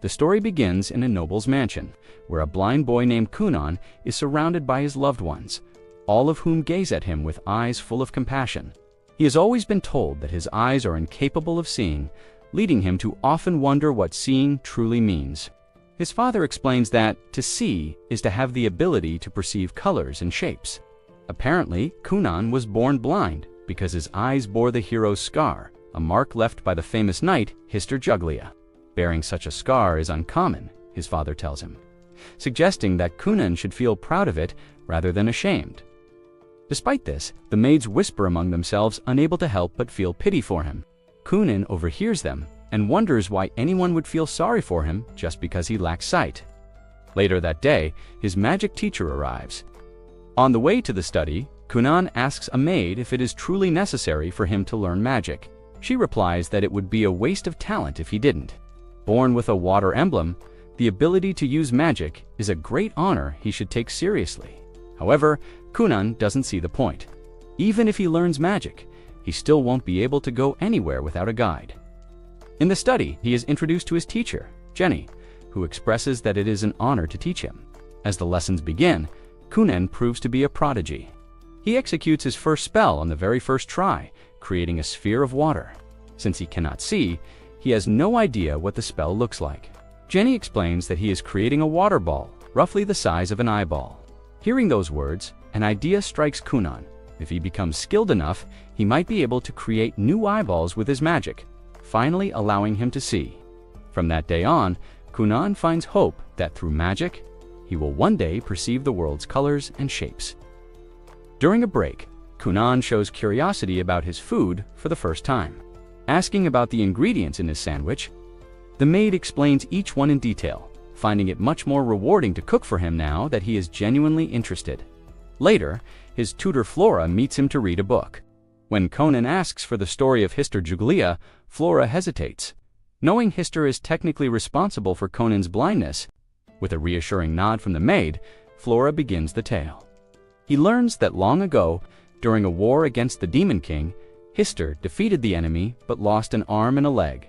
The story begins in a noble's mansion, where a blind boy named Kunon is surrounded by his loved ones, all of whom gaze at him with eyes full of compassion. He has always been told that his eyes are incapable of seeing, leading him to often wonder what seeing truly means. His father explains that to see is to have the ability to perceive colors and shapes. Apparently, Kunon was born blind because his eyes bore the hero's scar, a mark left by the famous knight Majutsu-shi. Bearing such a scar is uncommon, his father tells him, suggesting that Kunon should feel proud of it rather than ashamed. Despite this, the maids whisper among themselves, unable to help but feel pity for him. Kunon overhears them and wonders why anyone would feel sorry for him just because he lacks sight. Later that day, his magic teacher arrives. On the way to the study, Kunon asks a maid if it is truly necessary for him to learn magic. She replies that it would be a waste of talent if he didn't. Born with a water emblem, the ability to use magic is a great honor he should take seriously. However, Kunon doesn't see the point. Even if he learns magic, he still won't be able to go anywhere without a guide. In the study, he is introduced to his teacher, Jenny, who expresses that it is an honor to teach him. As the lessons begin, Kunon proves to be a prodigy. He executes his first spell on the very first try, creating a sphere of water. Since he cannot see, he has no idea what the spell looks like. Jenny explains that he is creating a water ball, roughly the size of an eyeball. Hearing those words, an idea strikes Kunon. If he becomes skilled enough, he might be able to create new eyeballs with his magic, finally allowing him to see. From that day on, Kunon finds hope that through magic, he will one day perceive the world's colors and shapes. During a break, Kunon shows curiosity about his food for the first time. Asking about the ingredients in his sandwich, the maid explains each one in detail, finding it much more rewarding to cook for him now that he is genuinely interested. Later, his tutor Flora meets him to read a book. When Kunon asks for the story of Majutsu-shi, Flora hesitates. Knowing Hister is technically responsible for Kunon's blindness, with a reassuring nod from the maid, Flora begins the tale. He learns that long ago, during a war against the Demon King, Hister defeated the enemy but lost an arm and a leg.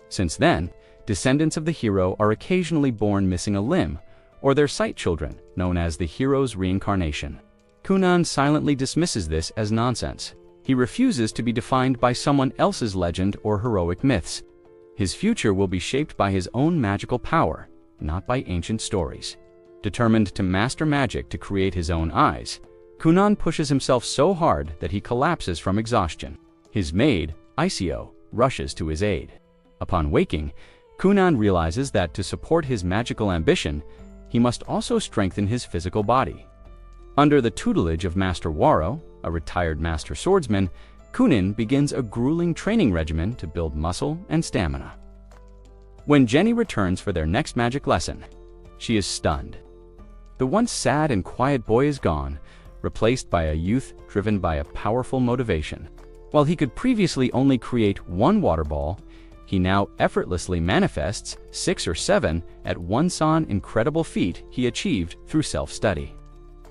Since then, descendants of the hero are occasionally born missing a limb, or their sight children, known as the hero's reincarnation. Kunon silently dismisses this as nonsense. He refuses to be defined by someone else's legend or heroic myths. His future will be shaped by his own magical power, not by ancient stories. Determined to master magic to create his own eyes, Kunon pushes himself so hard that he collapses from exhaustion. His maid, Icio, rushes to his aid. Upon waking, Kunon realizes that to support his magical ambition, he must also strengthen his physical body. Under the tutelage of Master Waro, a retired master swordsman, Kunon begins a grueling training regimen to build muscle and stamina. When Jenny returns for their next magic lesson, she is stunned. The once sad and quiet boy is gone, replaced by a youth driven by a powerful motivation. While he could previously only create one water ball, he now effortlessly manifests 6 or 7 at one incredible feat he achieved through self-study.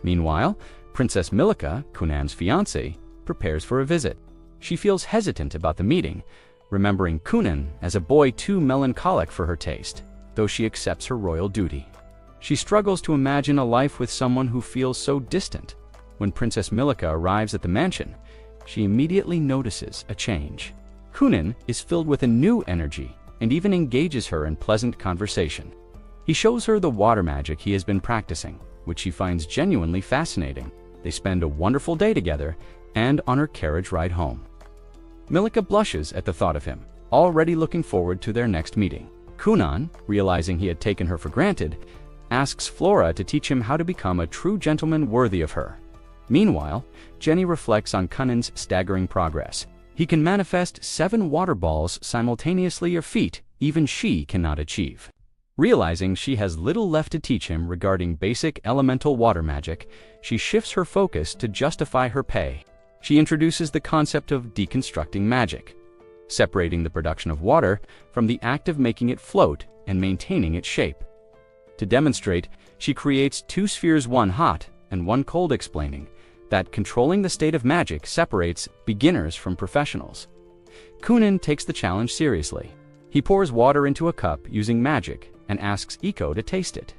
Meanwhile, Princess Milika, Kunon's fiancée, prepares for a visit. She feels hesitant about the meeting, remembering Kunon as a boy too melancholic for her taste, though she accepts her royal duty. She struggles to imagine a life with someone who feels so distant. When Princess Milika arrives at the mansion, she immediately notices a change. Kunon is filled with a new energy and even engages her in pleasant conversation. He shows her the water magic he has been practicing, which she finds genuinely fascinating. They spend a wonderful day together and on her carriage ride home. Milika blushes at the thought of him, already looking forward to their next meeting. Kunon, realizing he had taken her for granted, asks Flora to teach him how to become a true gentleman worthy of her. Meanwhile, Jenny reflects on Kunon's staggering progress. He can manifest 7 water balls simultaneously, a feat even she cannot achieve. Realizing she has little left to teach him regarding basic elemental water magic, she shifts her focus to justify her pay. She introduces the concept of deconstructing magic, separating the production of water from the act of making it float and maintaining its shape. To demonstrate, she creates 2 spheres, one hot and one cold, explaining that controlling the state of magic separates beginners from professionals. Kunon takes the challenge seriously. He pours water into a cup using magic and asks Iko to taste it.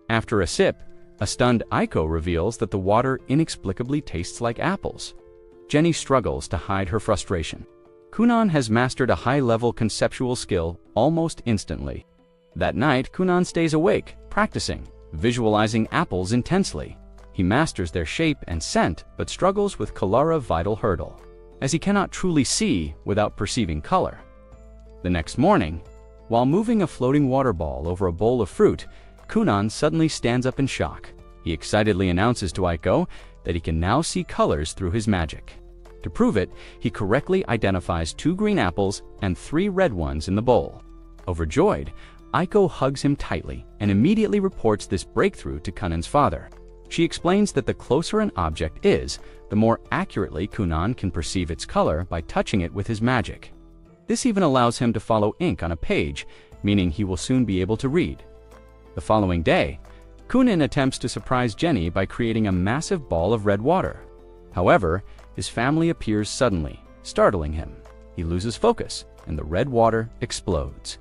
After a sip, a stunned Iko reveals that the water inexplicably tastes like apples. Jenny struggles to hide her frustration. Kunon has mastered a high-level conceptual skill almost instantly. That night, Kunon stays awake, practicing, visualizing apples intensely. He masters their shape and scent, but struggles with Kalara's vital hurdle, as he cannot truly see without perceiving color. The next morning, while moving a floating water ball over a bowl of fruit, Kunon suddenly stands up in shock. He excitedly announces to Iko that he can now see colors through his magic. To prove it, he correctly identifies 2 green apples and 3 red ones in the bowl. Overjoyed, Iko hugs him tightly and immediately reports this breakthrough to Kunon's father. She explains that the closer an object is, the more accurately Kunon can perceive its color by touching it with his magic. This even allows him to follow ink on a page, meaning he will soon be able to read. The following day, Kunon attempts to surprise Jenny by creating a massive ball of red water. However, his family appears suddenly, startling him. He loses focus, and the red water explodes.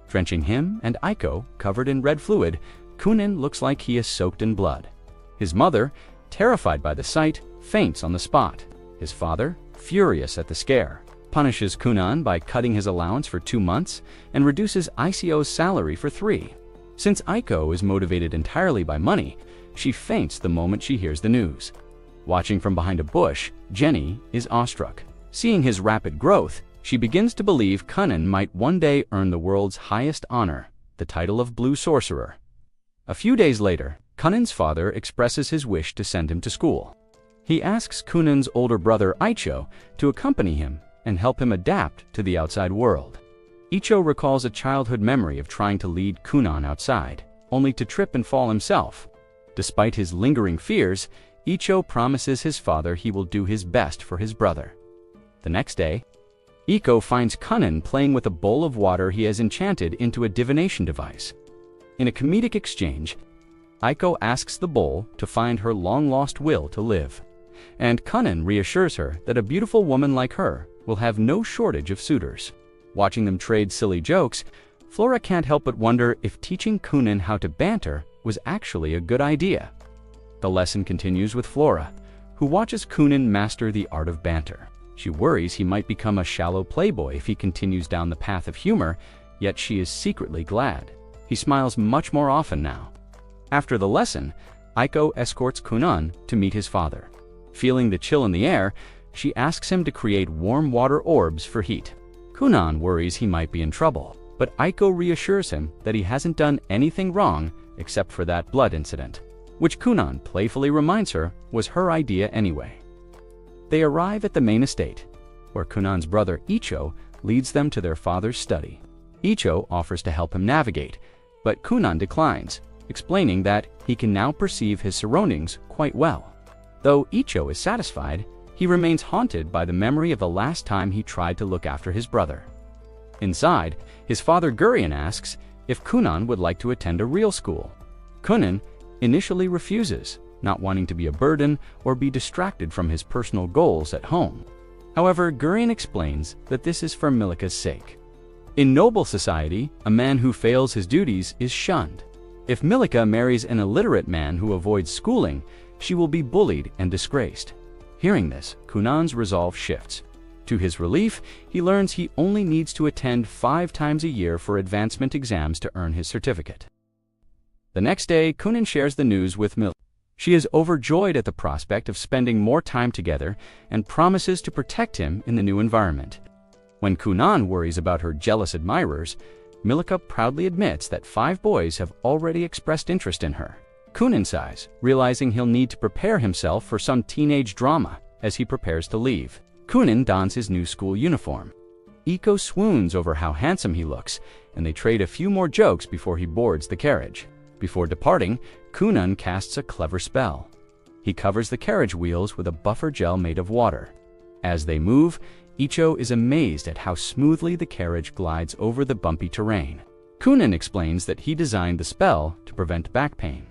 Drenching him and Iko covered in red fluid, Kunon looks like he is soaked in blood. His mother, terrified by the sight, faints on the spot. His father, furious at the scare, punishes Kunon by cutting his allowance for 2 months and reduces Ico's salary for 3. Since Iko is motivated entirely by money, she faints the moment she hears the news. Watching from behind a bush, Jenny is awestruck. Seeing his rapid growth, she begins to believe Kunon might one day earn the world's highest honor, the title of Blue Sorcerer. A few days later, Kunon's father expresses his wish to send him to school. He asks Kunon's older brother Icho to accompany him and help him adapt to the outside world. Icho recalls a childhood memory of trying to lead Kunon outside, only to trip and fall himself. Despite his lingering fears, Icho promises his father he will do his best for his brother. The next day, Iko finds Kunon playing with a bowl of water he has enchanted into a divination device. In a comedic exchange, Iko asks the bowl to find her long-lost will to live, and Kunon reassures her that a beautiful woman like her will have no shortage of suitors. Watching them trade silly jokes, Flora can't help but wonder if teaching Kunon how to banter was actually a good idea. The lesson continues with Flora, who watches Kunon master the art of banter. She worries he might become a shallow playboy if he continues down the path of humor, yet she is secretly glad. He smiles much more often now. After the lesson, Iko escorts Kunon to meet his father. Feeling the chill in the air, she asks him to create warm water orbs for heat. Kunon worries he might be in trouble, but Iko reassures him that he hasn't done anything wrong except for that blood incident, which Kunon playfully reminds her was her idea anyway. They arrive at the main estate, where Kunon's brother Icho leads them to their father's study. Icho offers to help him navigate, but Kunon declines, explaining that he can now perceive his surroundings quite well. Though Icho is satisfied, he remains haunted by the memory of the last time he tried to look after his brother. Inside, his father Gurion asks if Kunon would like to attend a real school. Kunon initially refuses, not wanting to be a burden or be distracted from his personal goals at home. However, Gurion explains that this is for Milika's sake. In noble society, a man who fails his duties is shunned. If Milika marries an illiterate man who avoids schooling, she will be bullied and disgraced. Hearing this, Kunon's resolve shifts. To his relief, he learns he only needs to attend 5 times a year for advancement exams to earn his certificate. The next day, Kunon shares the news with Milika. She is overjoyed at the prospect of spending more time together and promises to protect him in the new environment. When Kunon worries about her jealous admirers, Milika proudly admits that 5 boys have already expressed interest in her. Kunon sighs, realizing he'll need to prepare himself for some teenage drama as he prepares to leave. Kunon dons his new school uniform. Iko swoons over how handsome he looks, and they trade a few more jokes before he boards the carriage. Before departing, Kunon casts a clever spell. He covers the carriage wheels with a buffer gel made of water. As they move, Icho is amazed at how smoothly the carriage glides over the bumpy terrain. Kunon explains that he designed the spell to prevent back pain,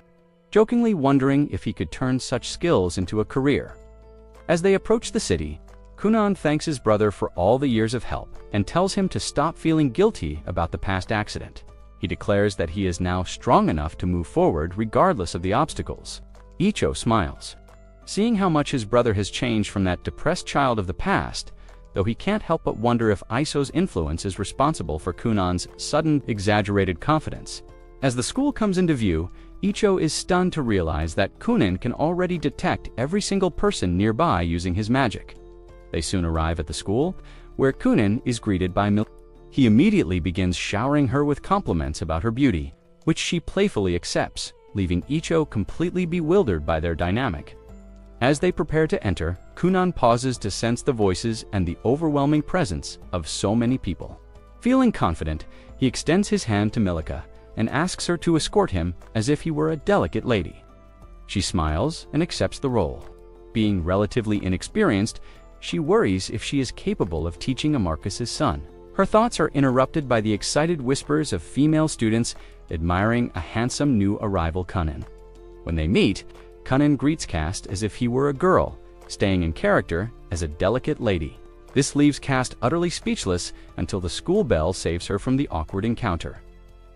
jokingly wondering if he could turn such skills into a career. As they approach the city, Kunon thanks his brother for all the years of help and tells him to stop feeling guilty about the past accident. He declares that he is now strong enough to move forward regardless of the obstacles. Icho smiles, seeing how much his brother has changed from that depressed child of the past, though he can't help but wonder if Iso's influence is responsible for Kunon's sudden, exaggerated confidence. As the school comes into view, Icho is stunned to realize that Kunon can already detect every single person nearby using his magic. They soon arrive at the school, where Kunon is greeted by Milika. He immediately begins showering her with compliments about her beauty, which she playfully accepts, leaving Icho completely bewildered by their dynamic. As they prepare to enter, Kunon pauses to sense the voices and the overwhelming presence of so many people. Feeling confident, he extends his hand to Milika and asks her to escort him as if he were a delicate lady. She smiles and accepts the role. Being relatively inexperienced, she worries if she is capable of teaching Marcus's son. Her thoughts are interrupted by the excited whispers of female students admiring a handsome new arrival Kunon. When they meet, Kunon greets Cast as if he were a girl, staying in character as a delicate lady. This leaves Cast utterly speechless until the school bell saves her from the awkward encounter.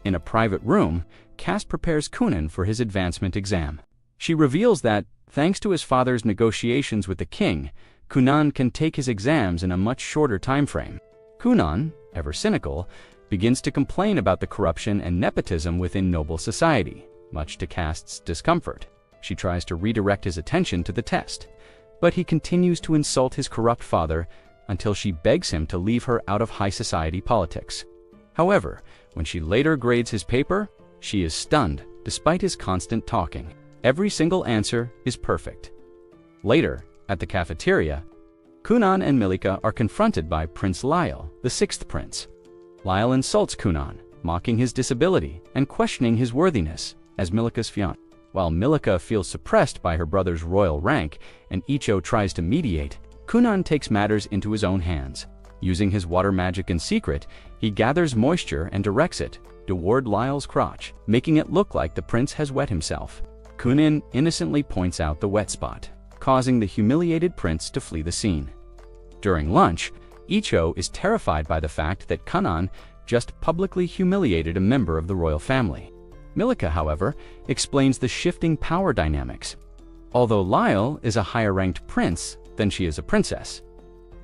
In a private room, Cast prepares Kunon for his advancement exam. She reveals that, thanks to his father's negotiations with the king, Kunon can take his exams in a much shorter time frame. Kunon, ever cynical, begins to complain about the corruption and nepotism within noble society, much to Cast's discomfort. She tries to redirect his attention to the test, but he continues to insult his corrupt father until she begs him to leave her out of high society politics. However, when she later grades his paper, she is stunned despite his constant talking. Every single answer is perfect. Later, at the cafeteria, Kunon and Milika are confronted by Prince Lyle, the sixth prince. Lyle insults Kunon, mocking his disability and questioning his worthiness as Milika's fiancé. While Milika feels suppressed by her brother's royal rank and Icho tries to mediate, Kunon takes matters into his own hands. Using his water magic in secret, he gathers moisture and directs it toward Lyle's crotch, making it look like the prince has wet himself. Kunon innocently points out the wet spot, causing the humiliated prince to flee the scene. During lunch, Icho is terrified by the fact that Kunon just publicly humiliated a member of the royal family. Milika, however, explains the shifting power dynamics. Although Lyle is a higher-ranked prince than she is a princess,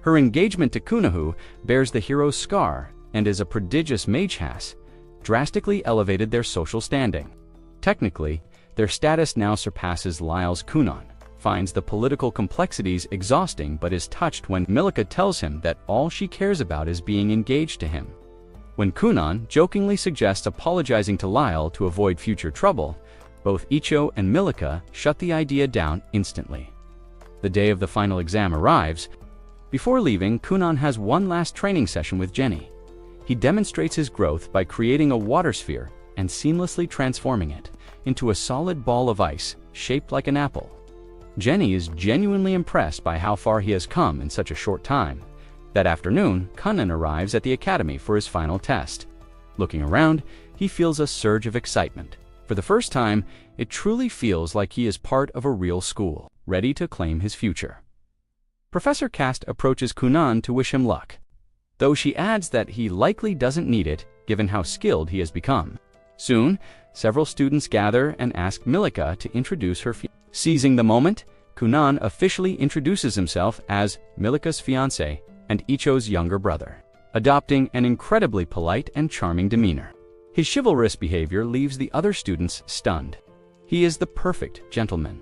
her engagement to Kunohu bears the hero's scar and is a prodigious mage has drastically elevated their social standing. Technically, their status now surpasses Lyle's. Kunon finds the political complexities exhausting but is touched when Milika tells him that all she cares about is being engaged to him. When Kunon jokingly suggests apologizing to Lyle to avoid future trouble, both Icho and Milika shut the idea down instantly. The day of the final exam arrives. Before leaving, Kunon has one last training session with Jenny. He demonstrates his growth by creating a water sphere and seamlessly transforming it into a solid ball of ice shaped like an apple. Jenny is genuinely impressed by how far he has come in such a short time. That afternoon, Kunon arrives at the academy for his final test. Looking around, he feels a surge of excitement. For the first time, it truly feels like he is part of a real school, ready to claim his future. Professor Cast approaches Kunon to wish him luck, though she adds that he likely doesn't need it given how skilled he has become. Soon, several students gather and ask Milika to introduce her fiancé. Seizing the moment, Kunon officially introduces himself as Milika's fiancé and Icho's younger brother, adopting an incredibly polite and charming demeanor. His chivalrous behavior leaves the other students stunned. He is the perfect gentleman.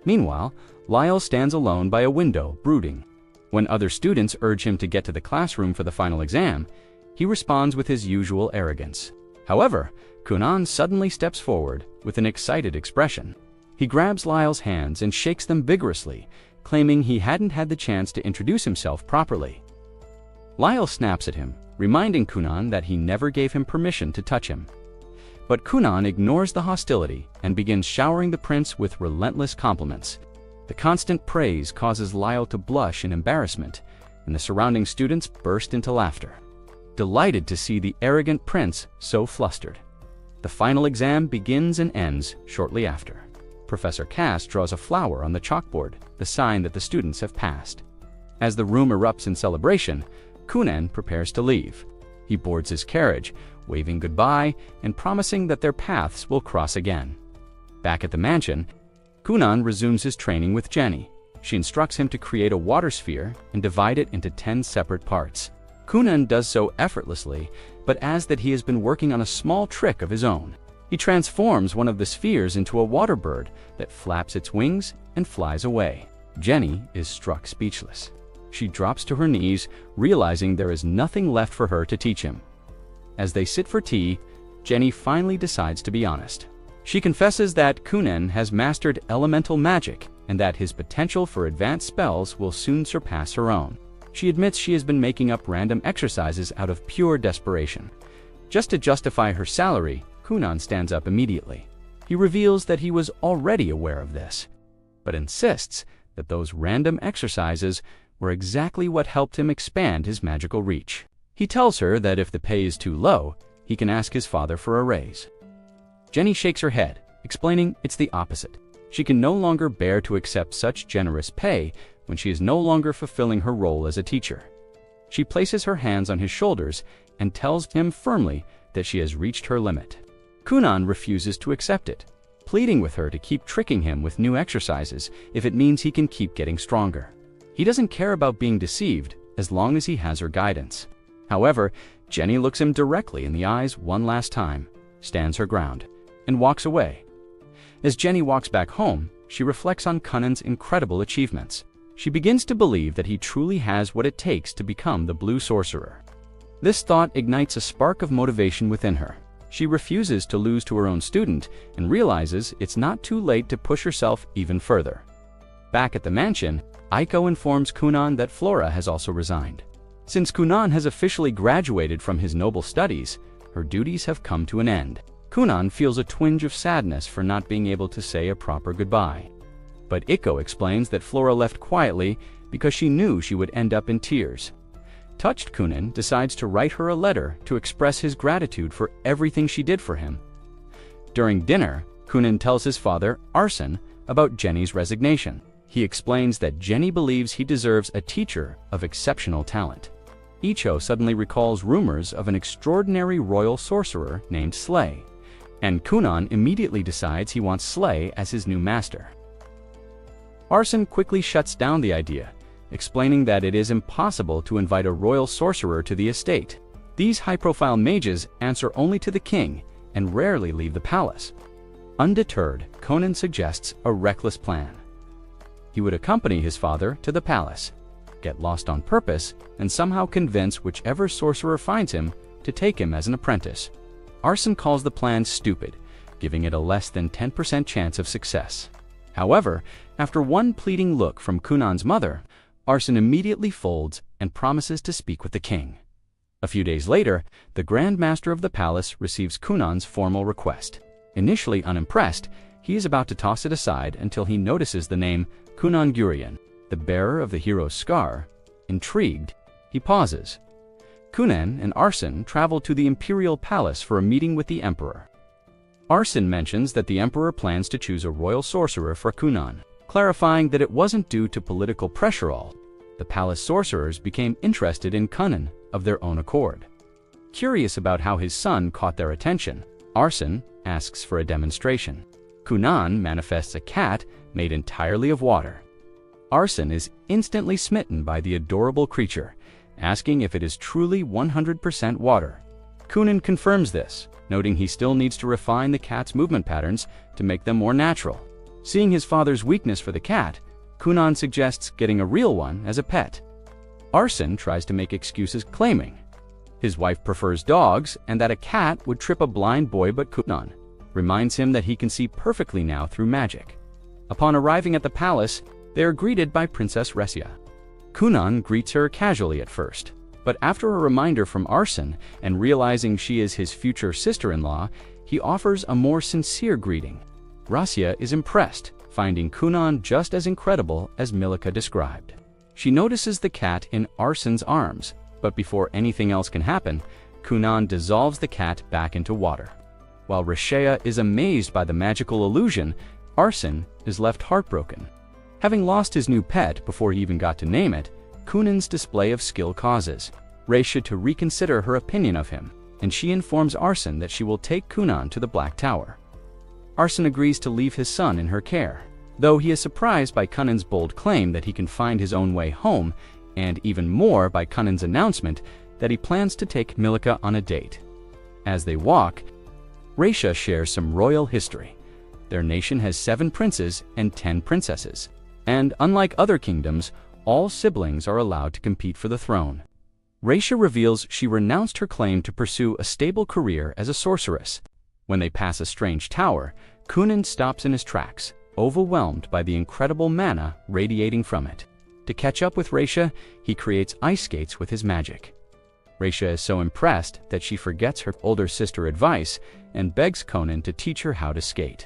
Meanwhile, Lyle stands alone by a window, brooding. When other students urge him to get to the classroom for the final exam, he responds with his usual arrogance. However, Kunon suddenly steps forward with an excited expression. He grabs Lyle's hands and shakes them vigorously, claiming he hadn't had the chance to introduce himself properly. Lyle snaps at him, reminding Kunon that he never gave him permission to touch him. But Kunon ignores the hostility and begins showering the prince with relentless compliments. The constant praise causes Lyle to blush in embarrassment, and the surrounding students burst into laughter, delighted to see the arrogant prince so flustered. The final exam begins and ends shortly after. Professor Cast draws a flower on the chalkboard, the sign that the students have passed. As the room erupts in celebration, Kunon prepares to leave. He boards his carriage, waving goodbye and promising that their paths will cross again. Back at the mansion, Kunon resumes his training with Jenny. She instructs him to create a water sphere and divide it into 10 separate parts. Kunon does so effortlessly, but adds that he has been working on a small trick of his own. He transforms one of the spheres into a water bird that flaps its wings and flies away. Jenny is struck speechless. She drops to her knees, realizing there is nothing left for her to teach him. As they sit for tea, Jenny finally decides to be honest. She confesses that Kunon has mastered elemental magic and that his potential for advanced spells will soon surpass her own. She admits she has been making up random exercises out of pure desperation. Just to justify her salary, Kunon stands up immediately. He reveals that he was already aware of this, but insists that those random exercises were exactly what helped him expand his magical reach. He tells her that if the pay is too low, he can ask his father for a raise. Jenny shakes her head, explaining it's the opposite. She can no longer bear to accept such generous pay when she is no longer fulfilling her role as a teacher. She places her hands on his shoulders and tells him firmly that she has reached her limit. Kunon refuses to accept it, pleading with her to keep tricking him with new exercises if it means he can keep getting stronger. He doesn't care about being deceived as long as he has her guidance. However, Jenny looks him directly in the eyes one last time, stands her ground, and walks away. As Jenny walks back home, she reflects on Kunon's incredible achievements. She begins to believe that he truly has what it takes to become the Blue Sorcerer. This thought ignites a spark of motivation within her. She refuses to lose to her own student and realizes it's not too late to push herself even further. Back at the mansion, Aiko informs Kunon that Flora has also resigned. Since Kunon has officially graduated from his noble studies, her duties have come to an end. Kunon feels a twinge of sadness for not being able to say a proper goodbye. But Aiko explains that Flora left quietly because she knew she would end up in tears. Touched, Kunon decides to write her a letter to express his gratitude for everything she did for him. During dinner, Kunon tells his father, Arsene, about Jenny's resignation. He explains that Jenny believes he deserves a teacher of exceptional talent. Icho suddenly recalls rumors of an extraordinary royal sorcerer named Slay, and Kunon immediately decides he wants Slay as his new master. Arsene quickly shuts down the idea, explaining that it is impossible to invite a royal sorcerer to the estate. These high-profile mages answer only to the king and rarely leave the palace. Undeterred, Kunon suggests a reckless plan. He would accompany his father to the palace, get lost on purpose, and somehow convince whichever sorcerer finds him to take him as an apprentice. Arsene calls the plan stupid, giving it a less than 10% chance of success. However, after one pleading look from Kunon's mother, Arsene immediately folds and promises to speak with the king. A few days later, the Grand Master of the palace receives Kunon's formal request. Initially unimpressed, he is about to toss it aside until he notices the name Kunon Gurion, the bearer of the hero's scar. Intrigued, he pauses. Kunon and Arsene travel to the imperial palace for a meeting with the emperor. Arsene mentions that the emperor plans to choose a royal sorcerer for Kunon, clarifying that it wasn't due to political pressure. All the palace sorcerers became interested in Kunon of their own accord. Curious about how his son caught their attention, Arsene asks for a demonstration. Kunon manifests a cat made entirely of water. Arsene is instantly smitten by the adorable creature, asking if it is truly 100% water. Kunon confirms this, noting he still needs to refine the cat's movement patterns to make them more natural. Seeing his father's weakness for the cat, Kunon suggests getting a real one as a pet. Arsene tries to make excuses, claiming his wife prefers dogs and that a cat would trip a blind boy, but Kunon reminds him that he can see perfectly now through magic. Upon arriving at the palace, they are greeted by Princess Ressia. Kunon greets her casually at first, but after a reminder from Arsene and realizing she is his future sister-in-law, he offers a more sincere greeting. Ressia is impressed, finding Kunon just as incredible as Milika described. She notices the cat in Arsene's arms, but before anything else can happen, Kunon dissolves the cat back into water. While Ressia is amazed by the magical illusion, Arsene is left heartbroken. Having lost his new pet before he even got to name it, Kunon's display of skill causes Reisha to reconsider her opinion of him, and she informs Arsene that she will take Kunon to the Black Tower. Arsene agrees to leave his son in her care, though he is surprised by Kunon's bold claim that he can find his own way home, and even more by Kunon's announcement that he plans to take Milika on a date. As they walk, Reisha shares some royal history. Their nation has 7 princes and 10 princesses, and unlike other kingdoms, all siblings are allowed to compete for the throne. Reisha reveals she renounced her claim to pursue a stable career as a sorceress. When they pass a strange tower, Kunon stops in his tracks, overwhelmed by the incredible mana radiating from it. To catch up with Reisha, he creates ice skates with his magic. Reisha is so impressed that she forgets her older sister's advice and begs Kunon to teach her how to skate.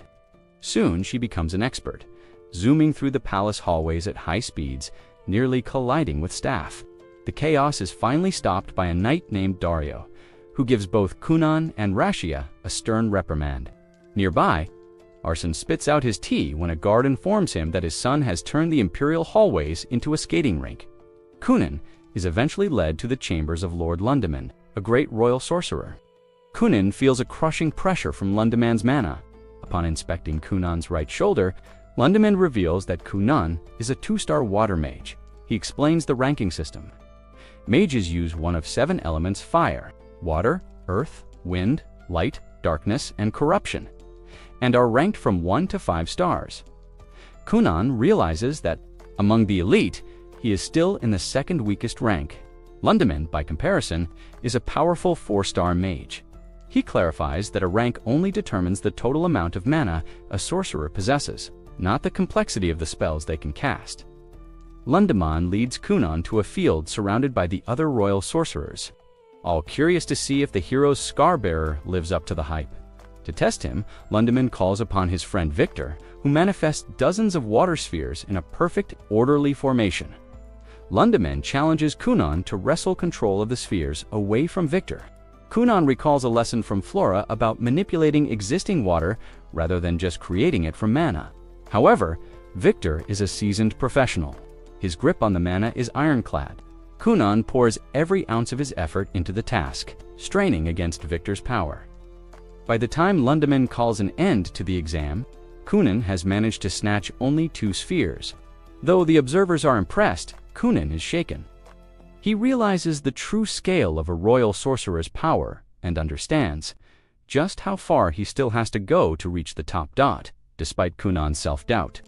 Soon she becomes an expert, zooming through the palace hallways at high speeds, nearly colliding with staff. The chaos is finally stopped by a knight named Dario, who gives both Kunon and Rashia a stern reprimand. Nearby, Arsene spits out his tea when a guard informs him that his son has turned the imperial hallways into a skating rink. Kunon is eventually led to the chambers of Lord Lundeman, a great royal sorcerer. Kunon feels a crushing pressure from Lundeman's mana. Upon inspecting Kunon's right shoulder, Lundeman reveals that Kunon is a 2-star water mage. He explains the ranking system. Mages use one of 7 elements: fire, water, earth, wind, light, darkness, and corruption, and are ranked from 1 to 5 stars. Kunon realizes that, among the elite, he is still in the 2nd weakest rank. Lundeman, by comparison, is a powerful 4-star mage. He clarifies that a rank only determines the total amount of mana a sorcerer possesses, not the complexity of the spells they can cast. Lundeman leads Kunon to a field surrounded by the other royal sorcerers, all curious to see if the hero's scar-bearer lives up to the hype. To test him, Lundeman calls upon his friend Victor, who manifests dozens of water spheres in a perfect, orderly formation. Lundeman challenges Kunon to wrestle control of the spheres away from Victor. Kunon recalls a lesson from Flora about manipulating existing water rather than just creating it from mana. However, Victor is a seasoned professional. His grip on the mana is ironclad. Kunon pours every ounce of his effort into the task, straining against Victor's power. By the time Lundeman calls an end to the exam, Kunon has managed to snatch only 2 spheres. Though the observers are impressed, Kunon is shaken. He realizes the true scale of a royal sorcerer's power and understands just how far he still has to go to reach the top dot, despite Kunon's self-doubt.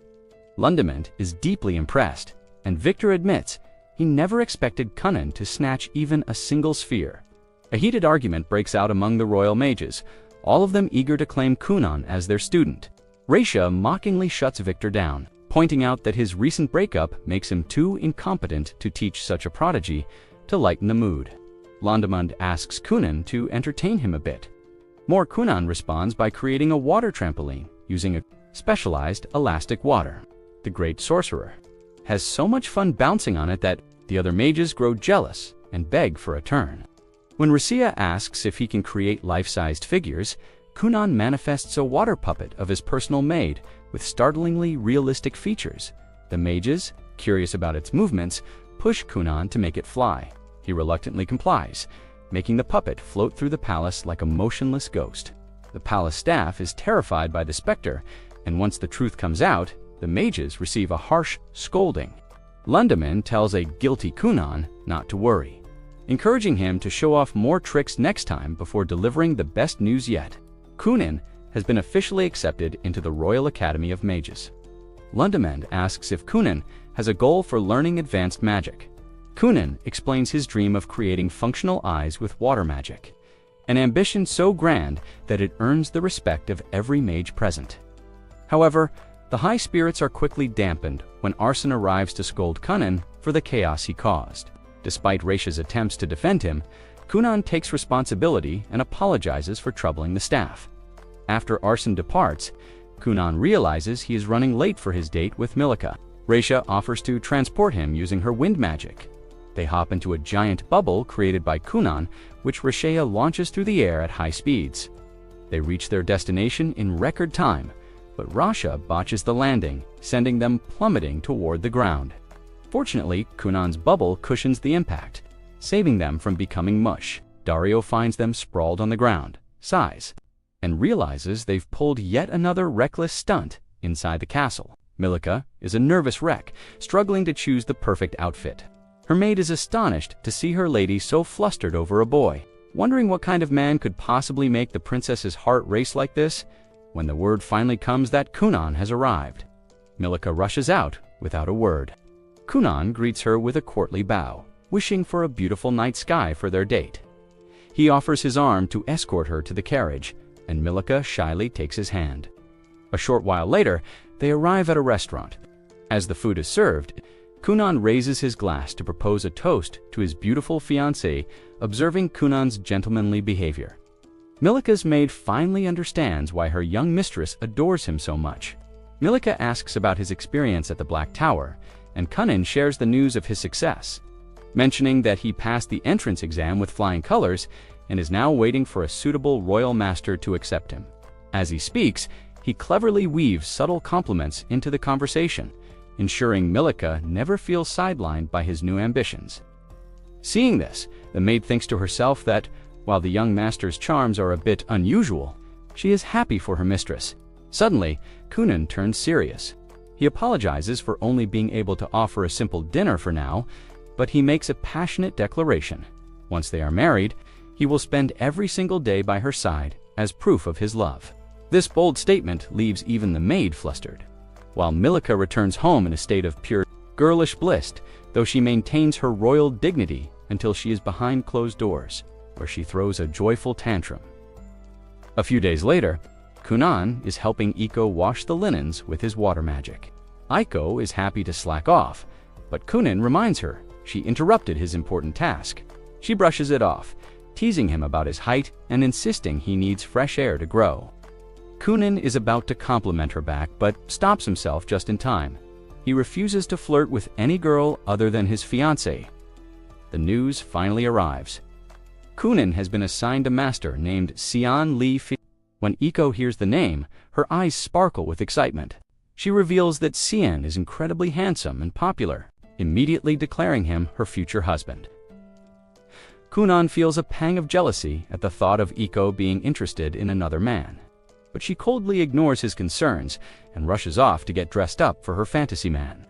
Lundeman is deeply impressed, and Victor admits he never expected Kunon to snatch even a single sphere. A heated argument breaks out among the royal mages, all of them eager to claim Kunon as their student. Reisha mockingly shuts Victor down, pointing out that his recent breakup makes him too incompetent to teach such a prodigy. To lighten the mood, Lundeman asks Kunon to entertain him a bit. More Kunon responds by creating a water trampoline using a specialized elastic water. The great sorcerer has so much fun bouncing on it that the other mages grow jealous and beg for a turn. When Rashia asks if he can create life-sized figures, Kunon manifests a water puppet of his personal maid with startlingly realistic features. The mages, curious about its movements, push Kunon to make it fly. He reluctantly complies, making the puppet float through the palace like a motionless ghost. The palace staff is terrified by the specter, and once the truth comes out, the mages receive a harsh scolding. Lundeman tells a guilty Kunon not to worry, encouraging him to show off more tricks next time before delivering the best news yet. Kunon has been officially accepted into the Royal Academy of Mages. Lundeman asks if Kunon has a goal for learning advanced magic. Kunon explains his dream of creating functional eyes with water magic, an ambition so grand that it earns the respect of every mage present. However, the high spirits are quickly dampened when Arsene arrives to scold Kunon for the chaos he caused. Despite Reisha's attempts to defend him, Kunon takes responsibility and apologizes for troubling the staff. After Arsene departs, Kunon realizes he is running late for his date with Milika. Reisha offers to transport him using her wind magic. They hop into a giant bubble created by Kunon, which Rashia launches through the air at high speeds. They reach their destination in record time, but Rasha botches the landing, sending them plummeting toward the ground. Fortunately, Kunon's bubble cushions the impact, saving them from becoming mush. Dario finds them sprawled on the ground, sighs, and realizes they've pulled yet another reckless stunt inside the castle. Milica is a nervous wreck, struggling to choose the perfect outfit. Her maid is astonished to see her lady so flustered over a boy, wondering what kind of man could possibly make the princess's heart race like this. When the word finally comes that Kunon has arrived, Milica rushes out without a word. Kunon greets her with a courtly bow, wishing for a beautiful night sky for their date. He offers his arm to escort her to the carriage, and Milica shyly takes his hand. A short while later, they arrive at a restaurant. As the food is served, Kunon raises his glass to propose a toast to his beautiful fiancée, observing Kunon's gentlemanly behavior. Milica's maid finally understands why her young mistress adores him so much. Milica asks about his experience at the Black Tower, and Kunon shares the news of his success, mentioning that he passed the entrance exam with flying colors and is now waiting for a suitable royal master to accept him. As he speaks, he cleverly weaves subtle compliments into the conversation, ensuring Milica never feels sidelined by his new ambitions. Seeing this, the maid thinks to herself that, while the young master's charms are a bit unusual, she is happy for her mistress. Suddenly, Kunon turns serious. He apologizes for only being able to offer a simple dinner for now, but he makes a passionate declaration. Once they are married, he will spend every single day by her side as proof of his love. This bold statement leaves even the maid flustered, while Milica returns home in a state of pure girlish bliss, though she maintains her royal dignity until she is behind closed doors, where she throws a joyful tantrum. A few days later, Kunon is helping Iko wash the linens with his water magic. Iko is happy to slack off, but Kunon reminds her she interrupted his important task. She brushes it off, teasing him about his height and insisting he needs fresh air to grow. Kunon is about to compliment her back, but stops himself just in time. He refuses to flirt with any girl other than his fiancée. The news finally arrives. Kunon has been assigned a master named Xian Li Fi. When Iko hears the name, her eyes sparkle with excitement. She reveals that Xian is incredibly handsome and popular, immediately declaring him her future husband. Kunon feels a pang of jealousy at the thought of Iko being interested in another man, but she coldly ignores his concerns and rushes off to get dressed up for her fantasy man.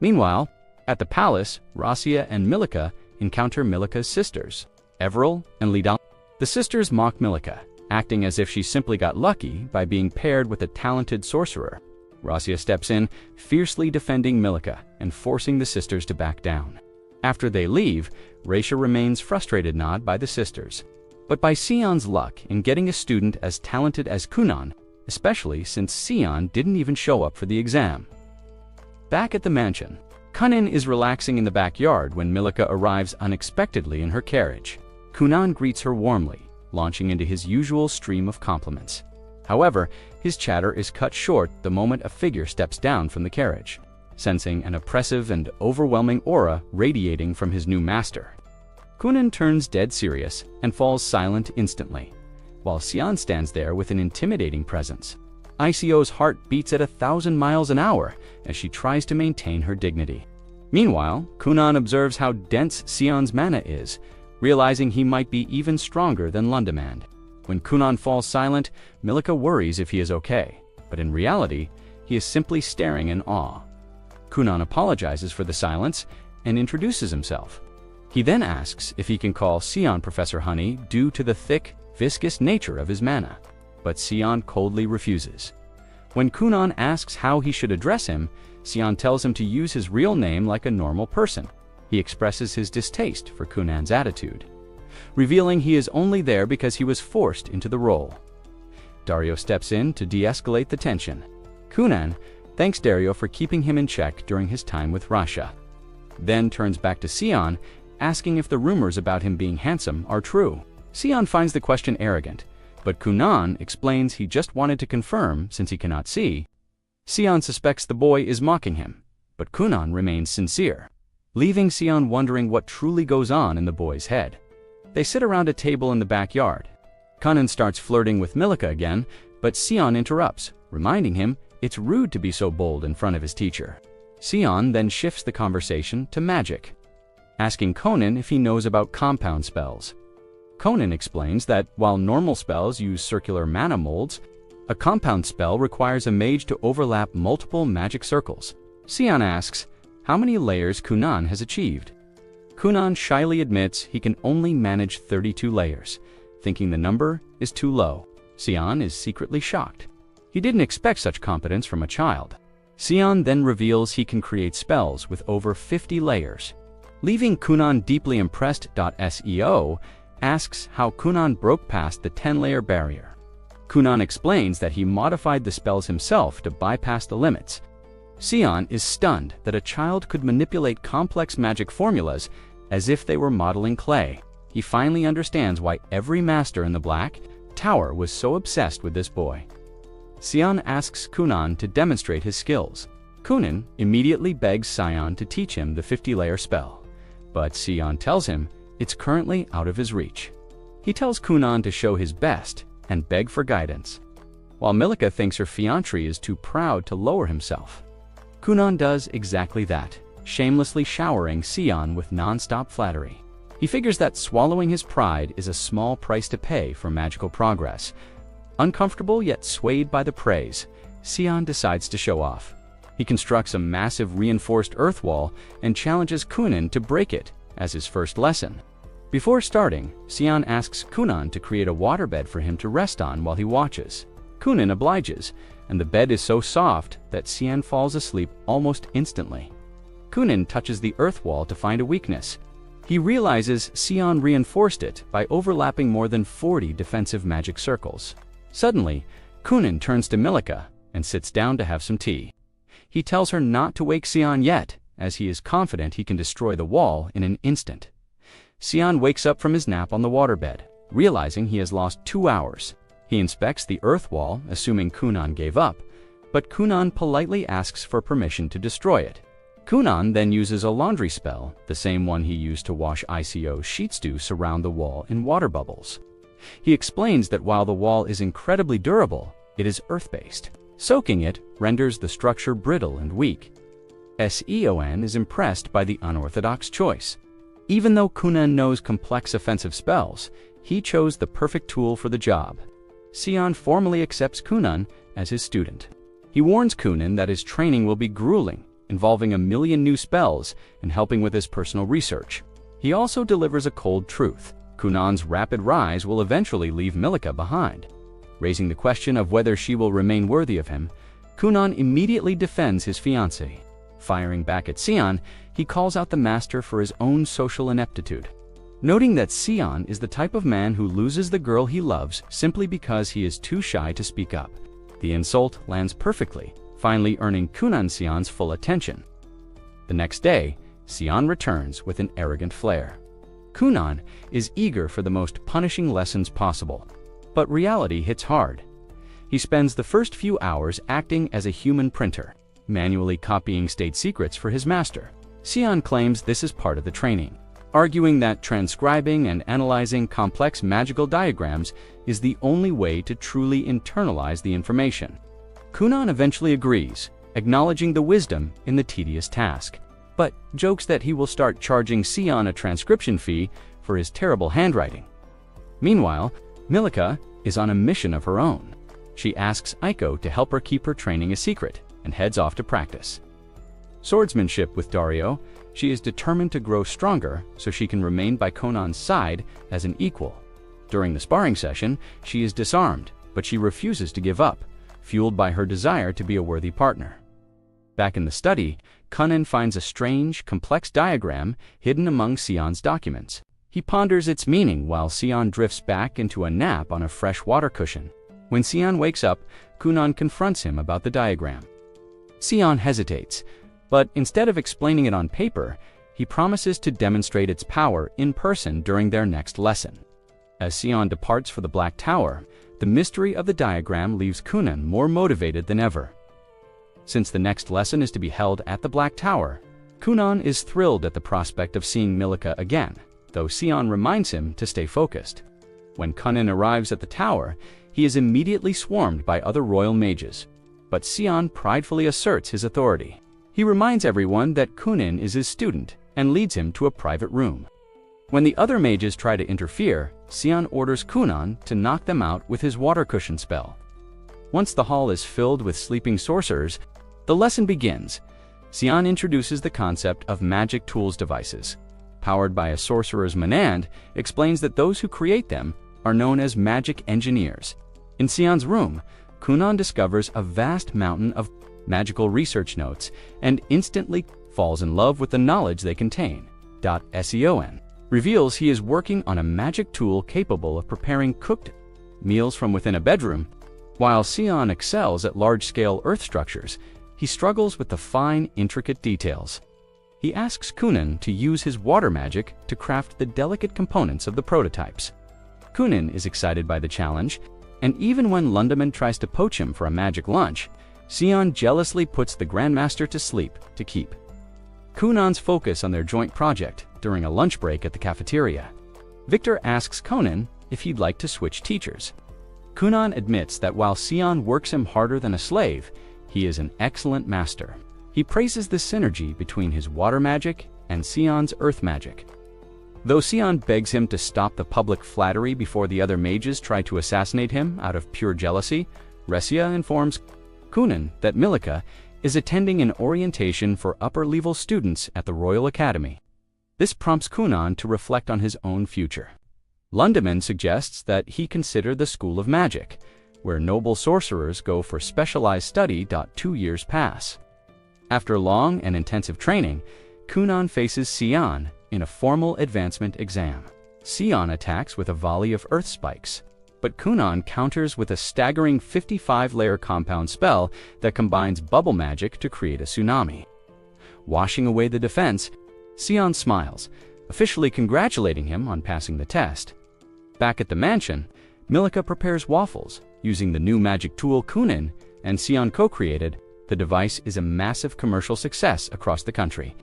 Meanwhile, at the palace, Rasia and Milica encounter Milica's sisters, Everil and Lidal. The sisters mock Milica, acting as if she simply got lucky by being paired with a talented sorcerer. Rasia steps in, fiercely defending Milica and forcing the sisters to back down. After they leave, Rasia remains frustrated not by the sisters, but by Sion's luck in getting a student as talented as Kunon, especially since Sion didn't even show up for the exam. Back at the mansion, Kunon is relaxing in the backyard when Milica arrives unexpectedly in her carriage. Kunon greets her warmly, launching into his usual stream of compliments. However, his chatter is cut short the moment a figure steps down from the carriage, sensing an oppressive and overwhelming aura radiating from his new master. Kunon turns dead serious and falls silent instantly, while Xian stands there with an intimidating presence. ICO's heart beats at 1,000 miles an hour as she tries to maintain her dignity. Meanwhile, Kunon observes how dense Xian's mana is, realizing he might be even stronger than Lundemand. When Kunon falls silent, Milica worries if he is okay, but in reality, he is simply staring in awe. Kunon apologizes for the silence and introduces himself. He then asks if he can call Xian Professor Honey due to the thick, viscous nature of his mana, but Xian coldly refuses. When Kunon asks how he should address him, Xian tells him to use his real name like a normal person. He expresses his distaste for Kunon's attitude, revealing he is only there because he was forced into the role. Dario steps in to de-escalate the tension. Kunon thanks Dario for keeping him in check during his time with Rasha, then turns back to Xian, asking if the rumors about him being handsome are true. Xian finds the question arrogant, but Kunon explains he just wanted to confirm since he cannot see. Xian suspects the boy is mocking him, but Kunon remains sincere, leaving Xian wondering what truly goes on in the boy's head. They sit around a table in the backyard. Kunon starts flirting with Milica again, but Xian interrupts, reminding him it's rude to be so bold in front of his teacher. Sion then shifts the conversation to magic, asking Kunon if he knows about compound spells. Kunon explains that while normal spells use circular mana molds, a compound spell requires a mage to overlap multiple magic circles. Sion asks how many layers Kunon has achieved. Kunon shyly admits he can only manage 32 layers, thinking the number is too low. Sion is secretly shocked. He didn't expect such competence from a child. Sion then reveals he can create spells with over 50 layers. Leaving Kunon deeply impressed. SEO asks how Kunon broke past the 10-layer barrier. Kunon explains that he modified the spells himself to bypass the limits. Sion is stunned that a child could manipulate complex magic formulas as if they were modeling clay. He finally understands why every master in the Black Tower was so obsessed with this boy. Sion asks Kunon to demonstrate his skills. Kunon immediately begs Sion to teach him the 50-layer spell, but Sion tells him it's currently out of his reach. He tells Kunon to show his best and beg for guidance, while Milika thinks her fiancé is too proud to lower himself. Kunon does exactly that, shamelessly showering Sion with non-stop flattery. He figures that swallowing his pride is a small price to pay for magical progress. Uncomfortable yet swayed by the praise, Sion decides to show off. He constructs a massive reinforced earth wall and challenges Kunon to break it as his first lesson. Before starting, Sion asks Kunon to create a waterbed for him to rest on while he watches. Kunon obliges, and the bed is so soft that Sion falls asleep almost instantly. Kunon touches the earth wall to find a weakness. He realizes Sion reinforced it by overlapping more than 40 defensive magic circles. Suddenly, Kunon turns to Milika and sits down to have some tea. He tells her not to wake Sion yet, as he is confident he can destroy the wall in an instant. Sion wakes up from his nap on the waterbed, realizing he has lost 2 hours. He inspects the earth wall, assuming Kunon gave up, but Kunon politely asks for permission to destroy it. Kunon then uses a laundry spell, the same one he used to wash ICO's sheets, to surround the wall in water bubbles. He explains that while the wall is incredibly durable, it is earth-based. Soaking it renders the structure brittle and weak. Seon is impressed by the unorthodox choice. Even though Kunon knows complex offensive spells, he chose the perfect tool for the job. Sion formally accepts Kunon as his student. He warns Kunon that his training will be grueling, involving 1,000,000 new spells and helping with his personal research. He also delivers a cold truth. Kunon's rapid rise will eventually leave Milika behind. Raising the question of whether she will remain worthy of him, Kunon immediately defends his fiancée. Firing back at Sion, he calls out the master for his own social ineptitude. Noting that Sion is the type of man who loses the girl he loves simply because he is too shy to speak up. The insult lands perfectly, finally earning Kunon Sion's full attention. The next day, Sion returns with an arrogant flair. Kunon is eager for the most punishing lessons possible, but reality hits hard. He spends the first few hours acting as a human printer, manually copying state secrets for his master. Sion claims this is part of the training, arguing that transcribing and analyzing complex magical diagrams is the only way to truly internalize the information. Kunon eventually agrees, acknowledging the wisdom in the tedious task, but jokes that he will start charging Sion a transcription fee for his terrible handwriting. Meanwhile, Milika is on a mission of her own. She asks Aiko to help her keep her training a secret and heads off to practice. Swordsmanship with Dario, she is determined to grow stronger so she can remain by Kunon's side as an equal. During the sparring session, she is disarmed, but she refuses to give up, fueled by her desire to be a worthy partner. Back in the study, Kunon finds a strange, complex diagram hidden among Sion's documents. He ponders its meaning while Sion drifts back into a nap on a fresh water cushion. When Sion wakes up, Kunon confronts him about the diagram. Sion hesitates, but instead of explaining it on paper, he promises to demonstrate its power in person during their next lesson. As Sion departs for the Black Tower, the mystery of the diagram leaves Kunon more motivated than ever. Since the next lesson is to be held at the Black Tower, Kunon is thrilled at the prospect of seeing Milika again, though Sion reminds him to stay focused. When Kunon arrives at the tower, he is immediately swarmed by other royal mages, but Sion pridefully asserts his authority. He reminds everyone that Kunon is his student and leads him to a private room. When the other mages try to interfere, Sion orders Kunon to knock them out with his water cushion spell. Once the hall is filled with sleeping sorcerers, the lesson begins. Sion introduces the concept of magic tools devices. Powered by a sorcerer's Manand, explains that those who create them are known as magic engineers. In Sion's room, Kunon discovers a vast mountain of magical research notes and instantly falls in love with the knowledge they contain. Sion reveals he is working on a magic tool capable of preparing cooked meals from within a bedroom. While Sion excels at large-scale earth structures, he struggles with the fine, intricate details. He asks Kunon to use his water magic to craft the delicate components of the prototypes. Kunon is excited by the challenge, and even when Lundeman tries to poach him for a magic lunch, Sion jealously puts the Grandmaster to sleep to keep. Kunon's focus on their joint project during a lunch break at the cafeteria. Victor asks Kunon if he'd like to switch teachers. Kunon admits that while Sion works him harder than a slave, he is an excellent master. He praises the synergy between his water magic and Sion's earth magic. Though Sion begs him to stop the public flattery before the other mages try to assassinate him out of pure jealousy, Ressia informs Kunon that Milika is attending an orientation for upper-level students at the Royal Academy. This prompts Kunon to reflect on his own future. Lundeman suggests that he consider the School of Magic, where noble sorcerers go for specialized study. 2 years pass. After long and intensive training, Kunon faces Sion in a formal advancement exam. Sion attacks with a volley of earth spikes, but Kunon counters with a staggering 55-layer compound spell that combines bubble magic to create a tsunami. Washing away the defense, Sion smiles, officially congratulating him on passing the test. Back at the mansion, Milika prepares waffles using the new magic tool Kunon and Sion co-created. The device is a massive commercial success across the country.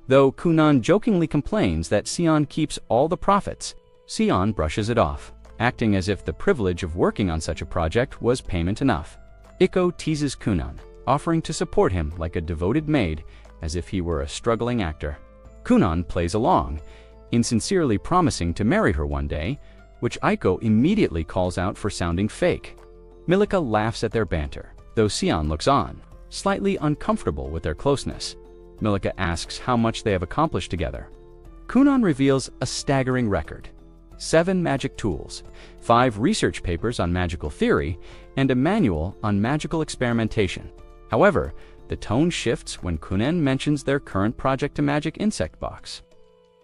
Though Kunon jokingly complains that Sion keeps all the profits, Sion brushes it off, acting as if the privilege of working on such a project was payment enough. Ikko teases Kunon, offering to support him like a devoted maid, as if he were a struggling actor. Kunon plays along, insincerely promising to marry her one day, which Ikko immediately calls out for sounding fake. Milika laughs at their banter, though Sion looks on, slightly uncomfortable with their closeness. Milika asks how much they have accomplished together. Kunon reveals a staggering record: 7 magic tools, 5 research papers on magical theory, and a manual on magical experimentation. However, the tone shifts when Kunon mentions their current project, a magic insect box.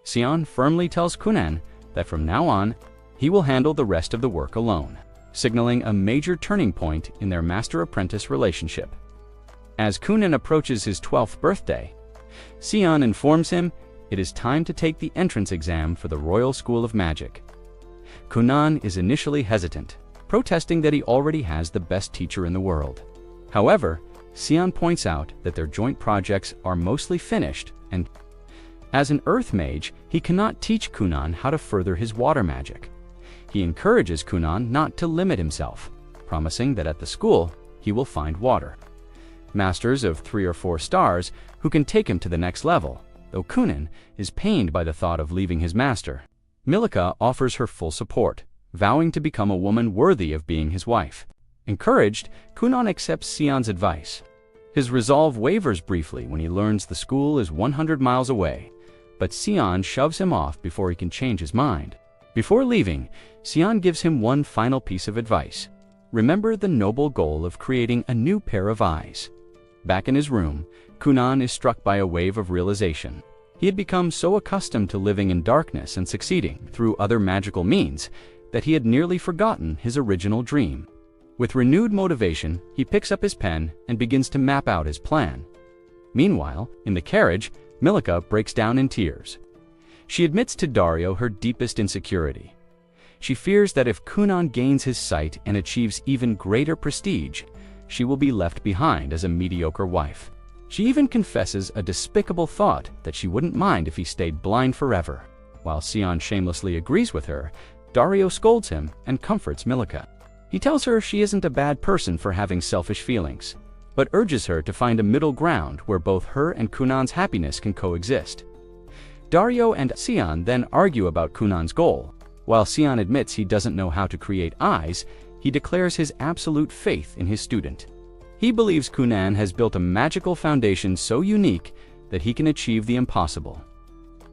Sion firmly tells Kunon that from now on, he will handle the rest of the work alone, signaling a major turning point in their master-apprentice relationship. As Kunon approaches his 12th birthday, Sion informs him it is time to take the entrance exam for the Royal School of Magic. Kunon is initially hesitant, protesting that he already has the best teacher in the world. However, Sion points out that their joint projects are mostly finished, and as an earth mage, he cannot teach Kunon how to further his water magic. He encourages Kunon not to limit himself, promising that at the school he will find water masters of 3 or 4 stars who can take him to the next level, though Kunon is pained by the thought of leaving his master. Milika offers her full support, vowing to become a woman worthy of being his wife. Encouraged, Kunon accepts Sion's advice. His resolve wavers briefly when he learns the school is 100 miles away, but Sion shoves him off before he can change his mind. Before leaving, Sion gives him one final piece of advice: remember the noble goal of creating a new pair of eyes. Back in his room, Kunon is struck by a wave of realization. He had become so accustomed to living in darkness and succeeding through other magical means that he had nearly forgotten his original dream. With renewed motivation, he picks up his pen and begins to map out his plan. Meanwhile, in the carriage, Milika breaks down in tears. She admits to Dario her deepest insecurity. She fears that if Kunon gains his sight and achieves even greater prestige, she will be left behind as a mediocre wife. She even confesses a despicable thought that she wouldn't mind if he stayed blind forever. While Sion shamelessly agrees with her, Dario scolds him and comforts Milika. He tells her she isn't a bad person for having selfish feelings. but urges her to find a middle ground where both her and Kunon's happiness can coexist. Dario and Sion then argue about Kunon's goal. While Sion admits he doesn't know how to create eyes, he declares his absolute faith in his student. He believes Kunon has built a magical foundation so unique that he can achieve the impossible.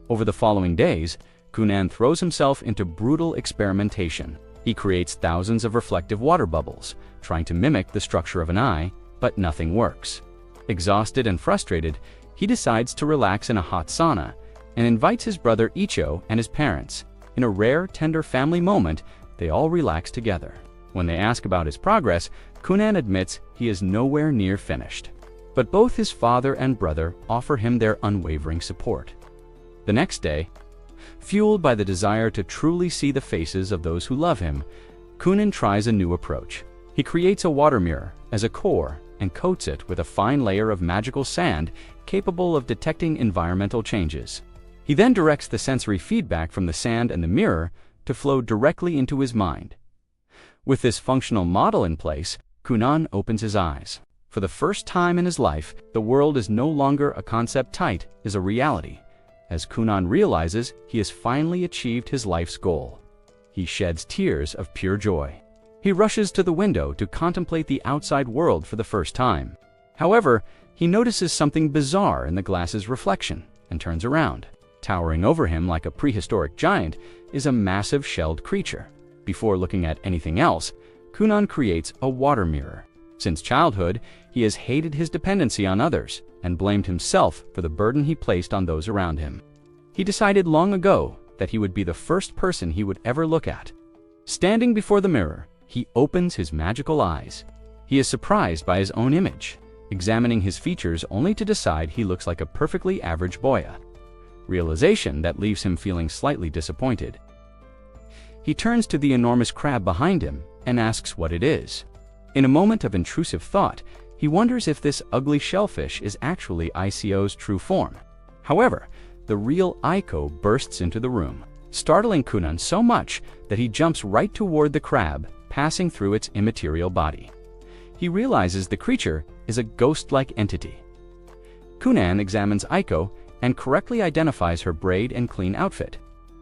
Over the following days, Kunon throws himself into brutal experimentation. He creates thousands of reflective water bubbles, trying to mimic the structure of an eye, but nothing works. Exhausted and frustrated, he decides to relax in a hot sauna and invites his brother Icho and his parents. In a rare, tender family moment, they all relax together. When they ask about his progress, Kunon admits he is nowhere near finished. But both his father and brother offer him their unwavering support. The next day, fueled by the desire to truly see the faces of those who love him, Kunon tries a new approach. He creates a water mirror as a core and coats it with a fine layer of magical sand capable of detecting environmental changes. He then directs the sensory feedback from the sand and the mirror to flow directly into his mind. With this functional model in place, Kunon opens his eyes. For the first time in his life, the world is no longer a concept, it is a reality. As Kunon realizes he has finally achieved his life's goal, he sheds tears of pure joy. He rushes to the window to contemplate the outside world for the first time. However, he notices something bizarre in the glass's reflection and turns around. Towering over him like a prehistoric giant is a massive shelled creature. Before looking at anything else, Kunon creates a water mirror. Since childhood, he has hated his dependency on others and blamed himself for the burden he placed on those around him. He decided long ago that he would be the first person he would ever look at. Standing before the mirror, he opens his magical eyes. He is surprised by his own image, examining his features only to decide he looks like a perfectly average boya. Realization that leaves him feeling slightly disappointed. He turns to the enormous crab behind him and asks what it is. In a moment of intrusive thought, he wonders if this ugly shellfish is actually Ico's true form. However, the real Ico bursts into the room, startling Kunon so much that he jumps right toward the crab, passing through its immaterial body. He realizes the creature is a ghost-like entity. Kunon examines Ico and correctly identifies her braid and clean outfit.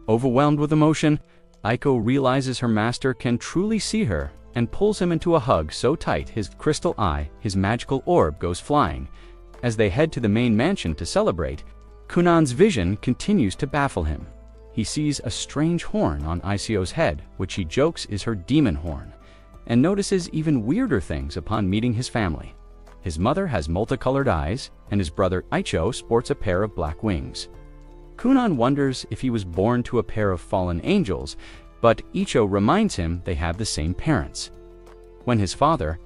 Overwhelmed with emotion, Ico realizes her master can truly see her and pulls him into a hug so tight his crystal eye, his magical orb, goes flying. As they head to the main mansion to celebrate, Kunon's vision continues to baffle him. He sees a strange horn on Ico's head, which he jokes is her demon horn, and notices even weirder things upon meeting his family. His mother has multicolored eyes, and his brother Icho sports a pair of black wings. Kunon wonders if he was born to a pair of fallen angels, but Icho reminds him they have the same parents. When his father,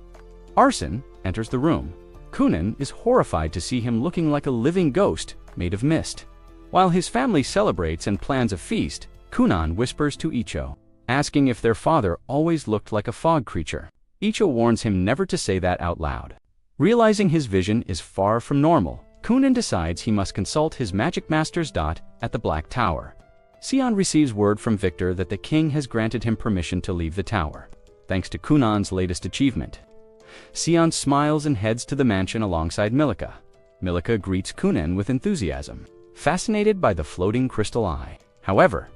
Arson, enters the room, Kunon is horrified to see him looking like a living ghost made of mist. While his family celebrates and plans a feast, Kunon whispers to Icho, asking if their father always looked like a fog creature. Icho warns him never to say that out loud. Realizing his vision is far from normal, Kunon decides he must consult his magic master's dot at the Black Tower. Sion receives word from Victor that the king has granted him permission to leave the tower, thanks to Kunon's latest achievement. Sion smiles and heads to the mansion alongside Milica. Milica greets Kunon with enthusiasm, fascinated by the floating crystal eye. However,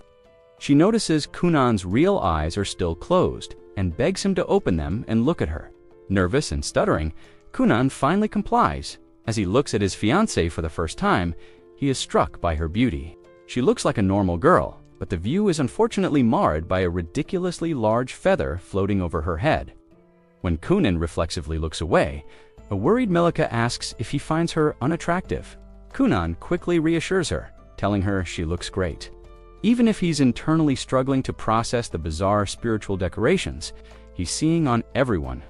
she notices Kunon's real eyes are still closed and begs him to open them and look at her. Nervous and stuttering, Kunon finally complies. As he looks at his fiancée for the first time, he is struck by her beauty. She looks like a normal girl, but the view is unfortunately marred by a ridiculously large feather floating over her head. When Kunon reflexively looks away, a worried Milica asks if he finds her unattractive. Kunon quickly reassures her, telling her she looks great. Even if he's internally struggling to process the bizarre spiritual decorations he's seeing on everyone,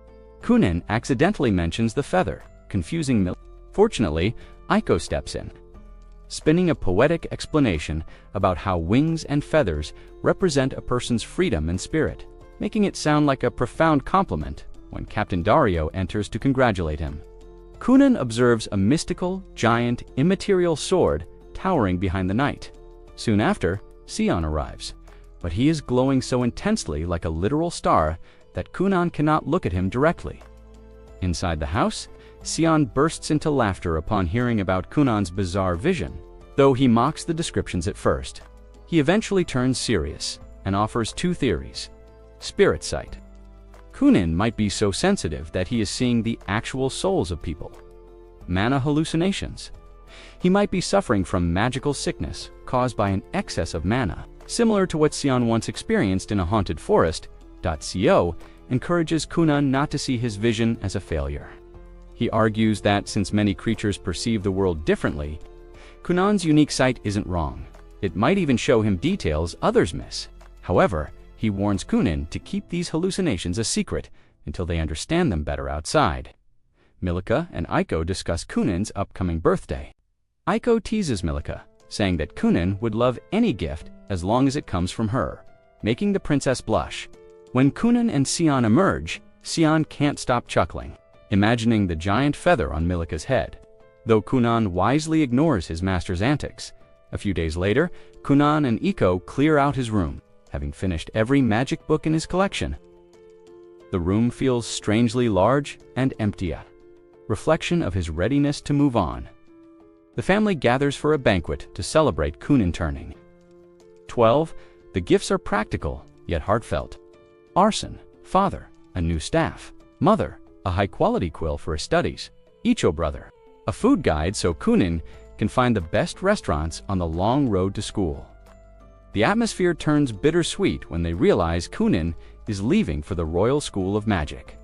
Kunon accidentally mentions the feather, confusing Milica. Fortunately, Ico steps in, spinning a poetic explanation about how wings and feathers represent a person's freedom and spirit, making it sound like a profound compliment when Captain Dario enters to congratulate him. Kunon observes a mystical, giant, immaterial sword towering behind the knight. Soon after, Sion arrives, but he is glowing so intensely like a literal star that Kunon cannot look at him directly. Inside the house, Sion bursts into laughter upon hearing about Kunon's bizarre vision, though he mocks the descriptions at first. He eventually turns serious and offers two theories. Spirit sight. Kunon might be so sensitive that he is seeing the actual souls of people. Mana hallucinations. He might be suffering from magical sickness caused by an excess of mana, similar to what Sion once experienced in a haunted forest. Co encourages Kunon not to see his vision as a failure. He argues that since many creatures perceive the world differently, Kunon's unique sight isn't wrong. It might even show him details others miss. However, he warns Kunon to keep these hallucinations a secret until they understand them better outside. Milika and Aiko discuss Kunon's upcoming birthday. Aiko teases Milika, saying that Kunon would love any gift as long as it comes from her, making the princess blush. When Kunon and Sion emerge, Sion can't stop chuckling, imagining the giant feather on Milika's head. Though Kunon wisely ignores his master's antics, a few days later, Kunon and Iko clear out his room, having finished every magic book in his collection. The room feels strangely large and empty, a reflection of his readiness to move on. The family gathers for a banquet to celebrate Kunon turning 12. The gifts are practical, yet heartfelt. Arson, father, a new staff. Mother, a high-quality quill for his studies. Icho brother, a food guide so Kunon can find the best restaurants on the long road to school. The atmosphere turns bittersweet when they realize Kunon is leaving for the Royal School of Magic.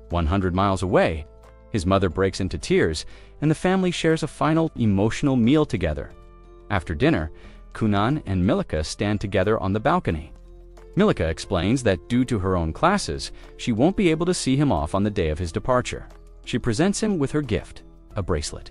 100 miles away, his mother breaks into tears, and the family shares a final emotional meal together. After dinner, Kunon and Milika stand together on the balcony. Milika explains that due to her own classes, she won't be able to see him off on the day of his departure. She presents him with her gift, a bracelet.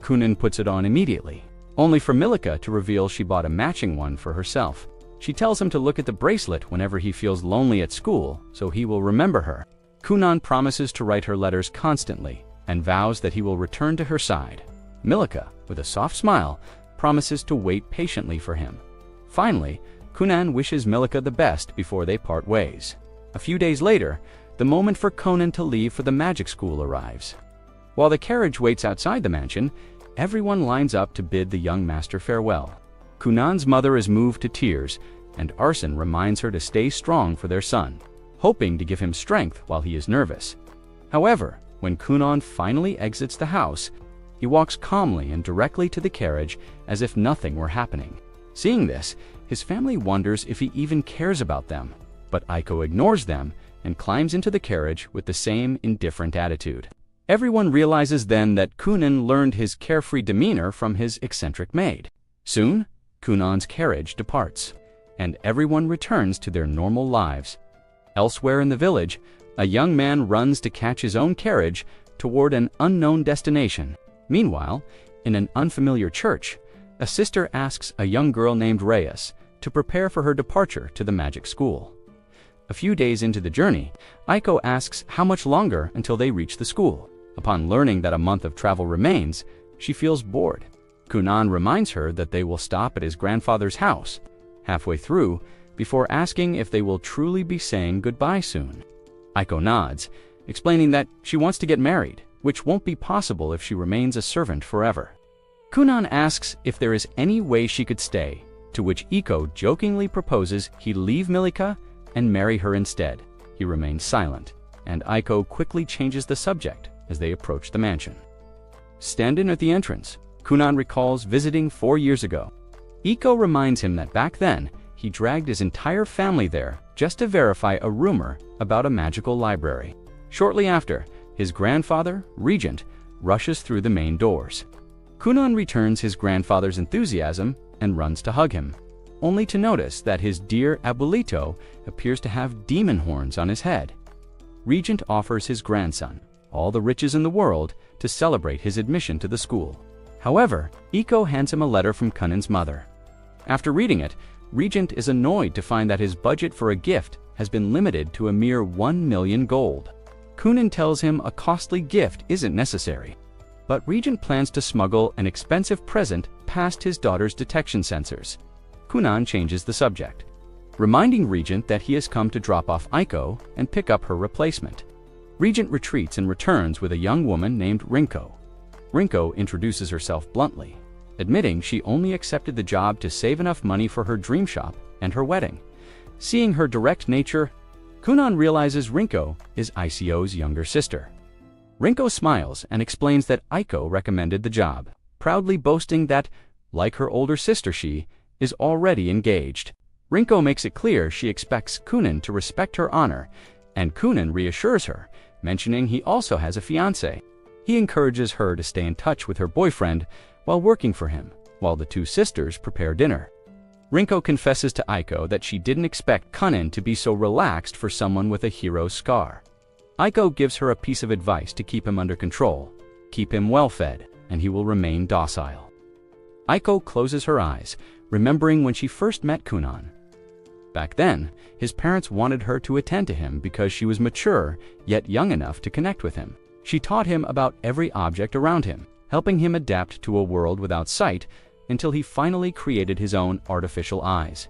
Kunon puts it on immediately, only for Milika to reveal she bought a matching one for herself. She tells him to look at the bracelet whenever he feels lonely at school, so he will remember her. Kunon promises to write her letters constantly and vows that he will return to her side. Milika, with a soft smile, promises to wait patiently for him. Finally, Kunon wishes Milika the best before they part ways. A few days later, the moment for Kunon to leave for the magic school arrives. While the carriage waits outside the mansion, everyone lines up to bid the young master farewell. Kunon's mother is moved to tears, and Arson reminds her to stay strong for their son, hoping to give him strength while he is nervous. However, when Kunon finally exits the house, he walks calmly and directly to the carriage as if nothing were happening. Seeing this, his family wonders if he even cares about them, but Aiko ignores them and climbs into the carriage with the same indifferent attitude. Everyone realizes then that Kunon learned his carefree demeanor from his eccentric maid. Soon, Kunon's carriage departs, and everyone returns to their normal lives. Elsewhere in the village, a young man runs to catch his own carriage toward an unknown destination. Meanwhile, in an unfamiliar church, a sister asks a young girl named Reyes to prepare for her departure to the magic school. A few days into the journey, Aiko asks how much longer until they reach the school. Upon learning that a month of travel remains, she feels bored. Kunon reminds her that they will stop at his grandfather's house, halfway through, before asking if they will truly be saying goodbye soon. Aiko nods, explaining that she wants to get married, which won't be possible if she remains a servant forever. Kunon asks if there is any way she could stay, to which Iko jokingly proposes he leave Milika and marry her instead. He remains silent, and Aiko quickly changes the subject as they approach the mansion. Standing at the entrance, Kunon recalls visiting 4 years ago. Iko reminds him that back then, he dragged his entire family there just to verify a rumor about a magical library. Shortly after, his grandfather, Regent, rushes through the main doors. Kunon returns his grandfather's enthusiasm and runs to hug him, only to notice that his dear abuelito appears to have demon horns on his head. Regent offers his grandson all the riches in the world to celebrate his admission to the school. However, Iko hands him a letter from Kunon's mother. After reading it, Regent is annoyed to find that his budget for a gift has been limited to a mere 1 million gold. Kunon tells him a costly gift isn't necessary, but Regent plans to smuggle an expensive present past his daughter's detection sensors. Kunon changes the subject, reminding Regent that he has come to drop off Aiko and pick up her replacement. Regent retreats and returns with a young woman named Rinko. Rinko introduces herself bluntly, admitting she only accepted the job to save enough money for her dream shop and her wedding. Seeing her direct nature, Kunon realizes Rinko is Ico's younger sister. Rinko smiles and explains that Iko recommended the job, proudly boasting that, like her older sister, she is already engaged. Rinko makes it clear she expects Kunon to respect her honor, and Kunon reassures her, mentioning he also has a fiancé. He encourages her to stay in touch with her boyfriend while working for him, while the two sisters prepare dinner. Rinko confesses to Iko that she didn't expect Kunon to be so relaxed for someone with a hero's scar. Iko gives her a piece of advice to keep him under control. Keep him well-fed, and he will remain docile. Iko closes her eyes, remembering when she first met Kunon. Back then, his parents wanted her to attend to him because she was mature, yet young enough to connect with him. She taught him about every object around him, helping him adapt to a world without sight until he finally created his own artificial eyes.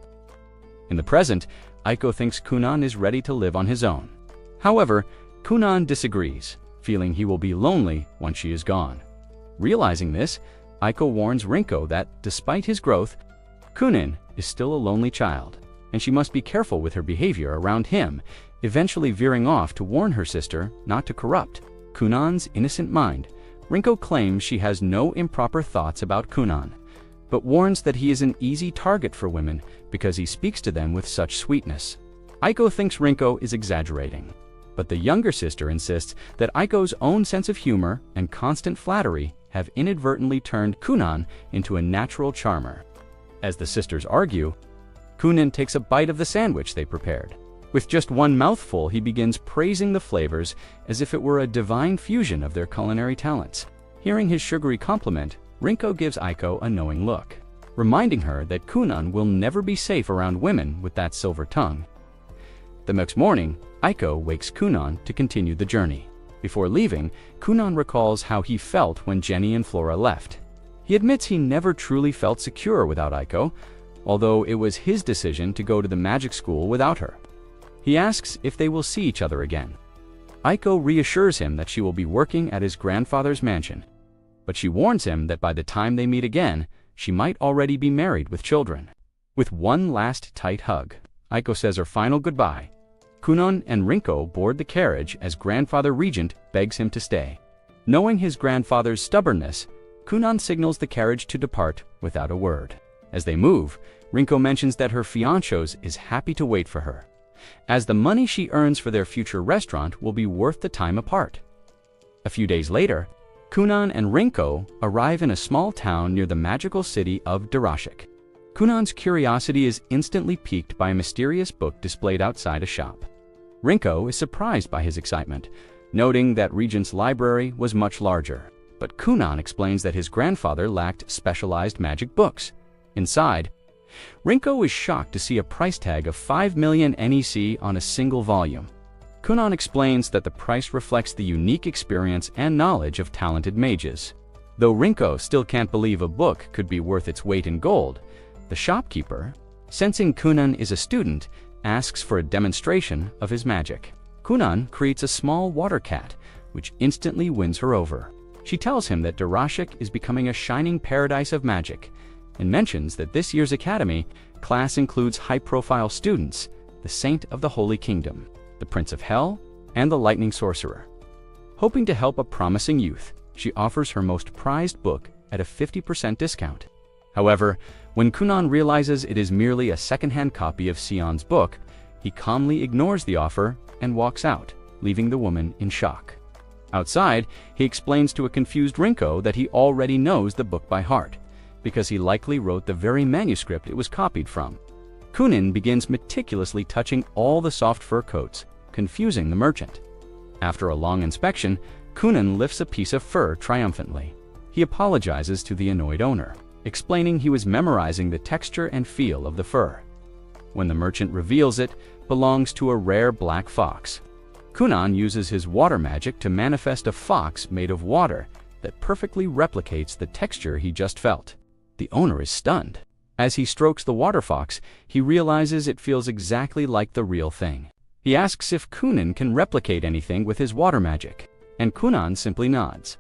In the present, Iko thinks Kunon is ready to live on his own. However, Kunon disagrees, feeling he will be lonely once she is gone. Realizing this, Iko warns Rinko that, despite his growth, Kunon is still a lonely child, and she must be careful with her behavior around him, eventually veering off to warn her sister not to corrupt Kunon's innocent mind. Rinko claims she has no improper thoughts about Kunon, but warns that he is an easy target for women because he speaks to them with such sweetness. Iko thinks Rinko is exaggerating, but the younger sister insists that Iko's own sense of humor and constant flattery have inadvertently turned Kunon into a natural charmer. As the sisters argue, Kunon takes a bite of the sandwich they prepared. With just one mouthful, he begins praising the flavors as if it were a divine fusion of their culinary talents. Hearing his sugary compliment, Rinko gives Iko a knowing look, reminding her that Kunon will never be safe around women with that silver tongue. The next morning, Iko wakes Kunon to continue the journey. Before leaving, Kunon recalls how he felt when Jenny and Flora left. He admits he never truly felt secure without Iko, although it was his decision to go to the magic school without her. He asks if they will see each other again. Iko reassures him that she will be working at his grandfather's mansion, but she warns him that by the time they meet again, she might already be married with children. With one last tight hug, Iko says her final goodbye. Kunon and Rinko board the carriage as Grandfather Regent begs him to stay. Knowing his grandfather's stubbornness, Kunon signals the carriage to depart without a word. As they move, Rinko mentions that her fiancé is happy to wait for her, as the money she earns for their future restaurant will be worth the time apart. A few days later, Kunon and Rinko arrive in a small town near the magical city of Darashik. Kunon's curiosity is instantly piqued by a mysterious book displayed outside a shop. Rinko is surprised by his excitement, noting that Regent's library was much larger, but Kunon explains that his grandfather lacked specialized magic books. Inside, Rinko is shocked to see a price tag of 5 million NEC on a single volume. Kunon explains that the price reflects the unique experience and knowledge of talented mages. Though Rinko still can't believe a book could be worth its weight in gold, the shopkeeper, sensing Kunon is a student, asks for a demonstration of his magic. Kunon creates a small water cat, which instantly wins her over. She tells him that Darashik is becoming a shining paradise of magic, and mentions that this year's academy class includes high-profile students, the Saint of the Holy Kingdom, the Prince of Hell, and the Lightning Sorcerer. Hoping to help a promising youth, she offers her most prized book at a 50% discount. However, when Kunon realizes it is merely a second-hand copy of Sion's book, he calmly ignores the offer and walks out, leaving the woman in shock. Outside, he explains to a confused Rinko that he already knows the book by heart, because he likely wrote the very manuscript it was copied from. Kunon begins meticulously touching all the soft fur coats, confusing the merchant. After a long inspection, Kunon lifts a piece of fur triumphantly. He apologizes to the annoyed owner, explaining he was memorizing the texture and feel of the fur. When the merchant reveals it belongs to a rare black fox, Kunon uses his water magic to manifest a fox made of water that perfectly replicates the texture he just felt. The owner is stunned. As he strokes the water fox, he realizes it feels exactly like the real thing. He asks if Kunon can replicate anything with his water magic, and Kunon simply nods.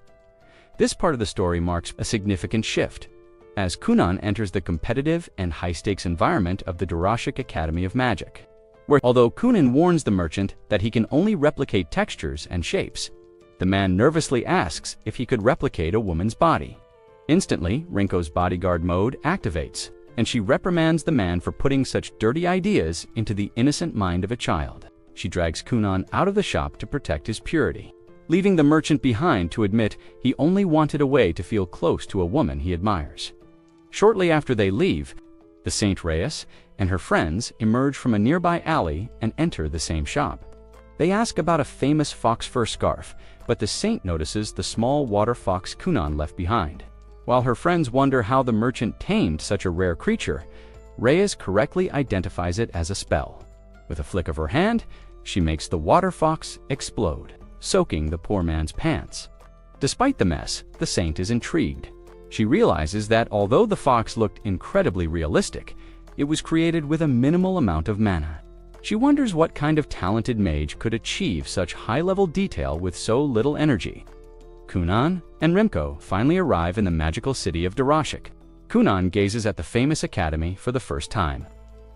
This part of the story marks a significant shift, as Kunon enters the competitive and high-stakes environment of the Darashik Academy of Magic, where although Kunon warns the merchant that he can only replicate textures and shapes, the man nervously asks if he could replicate a woman's body. Instantly, Rinko's bodyguard mode activates, and she reprimands the man for putting such dirty ideas into the innocent mind of a child. She drags Kunon out of the shop to protect his purity, leaving the merchant behind to admit he only wanted a way to feel close to a woman he admires. Shortly after they leave, the Saint Reyes and her friends emerge from a nearby alley and enter the same shop. They ask about a famous fox fur scarf, but the saint notices the small water fox Kunon left behind. While her friends wonder how the merchant tamed such a rare creature, Reyes correctly identifies it as a spell. With a flick of her hand, she makes the water fox explode, soaking the poor man's pants. Despite the mess, the saint is intrigued. She realizes that although the fox looked incredibly realistic, it was created with a minimal amount of mana. She wonders what kind of talented mage could achieve such high-level detail with so little energy. Kunon and Rimko finally arrive in the magical city of Darashik. Kunon gazes at the famous academy for the first time.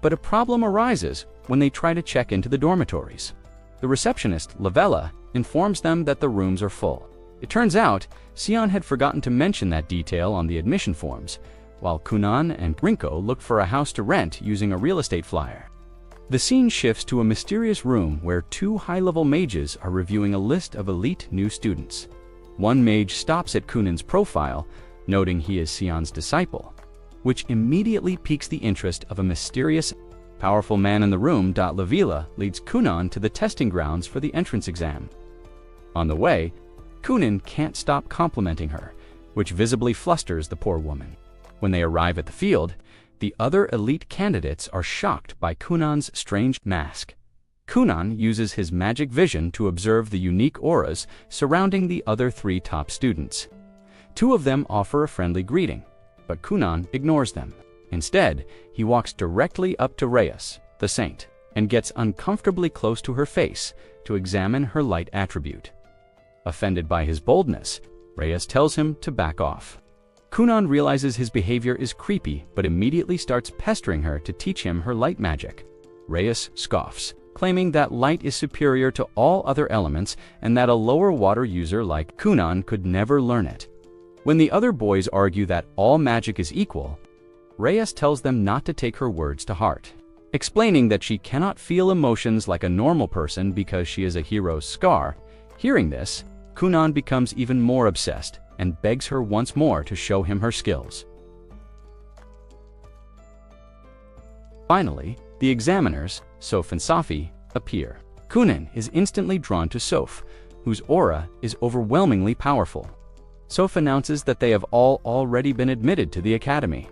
But a problem arises when they try to check into the dormitories. The receptionist, Lavella, informs them that the rooms are full. It turns out, Sion had forgotten to mention that detail on the admission forms, while Kunon and Rinko looked for a house to rent using a real estate flyer. The scene shifts to a mysterious room where two high-level mages are reviewing a list of elite new students. One mage stops at Kunon's profile, noting he is Sion's disciple, which immediately piques the interest of a mysterious, powerful man in the room. Lavilla leads Kunon to the testing grounds for the entrance exam. On the way, Kunon can't stop complimenting her, which visibly flusters the poor woman. When they arrive at the field, the other elite candidates are shocked by Kunon's strange mask. Kunon uses his magic vision to observe the unique auras surrounding the other three top students. Two of them offer a friendly greeting, but Kunon ignores them. Instead, he walks directly up to Reyes, the saint, and gets uncomfortably close to her face to examine her light attribute. Offended by his boldness, Reyes tells him to back off. Kunon realizes his behavior is creepy but immediately starts pestering her to teach him her light magic. Reyes scoffs, claiming that light is superior to all other elements and that a lower water user like Kunon could never learn it. When the other boys argue that all magic is equal, Reyes tells them not to take her words to heart, explaining that she cannot feel emotions like a normal person because she is a hero's scar. Hearing this, Kunon becomes even more obsessed and begs her once more to show him her skills. Finally, the examiners, Soph and Safi, appear. Kunon is instantly drawn to Soph, whose aura is overwhelmingly powerful. Soph announces that they have all already been admitted to the academy.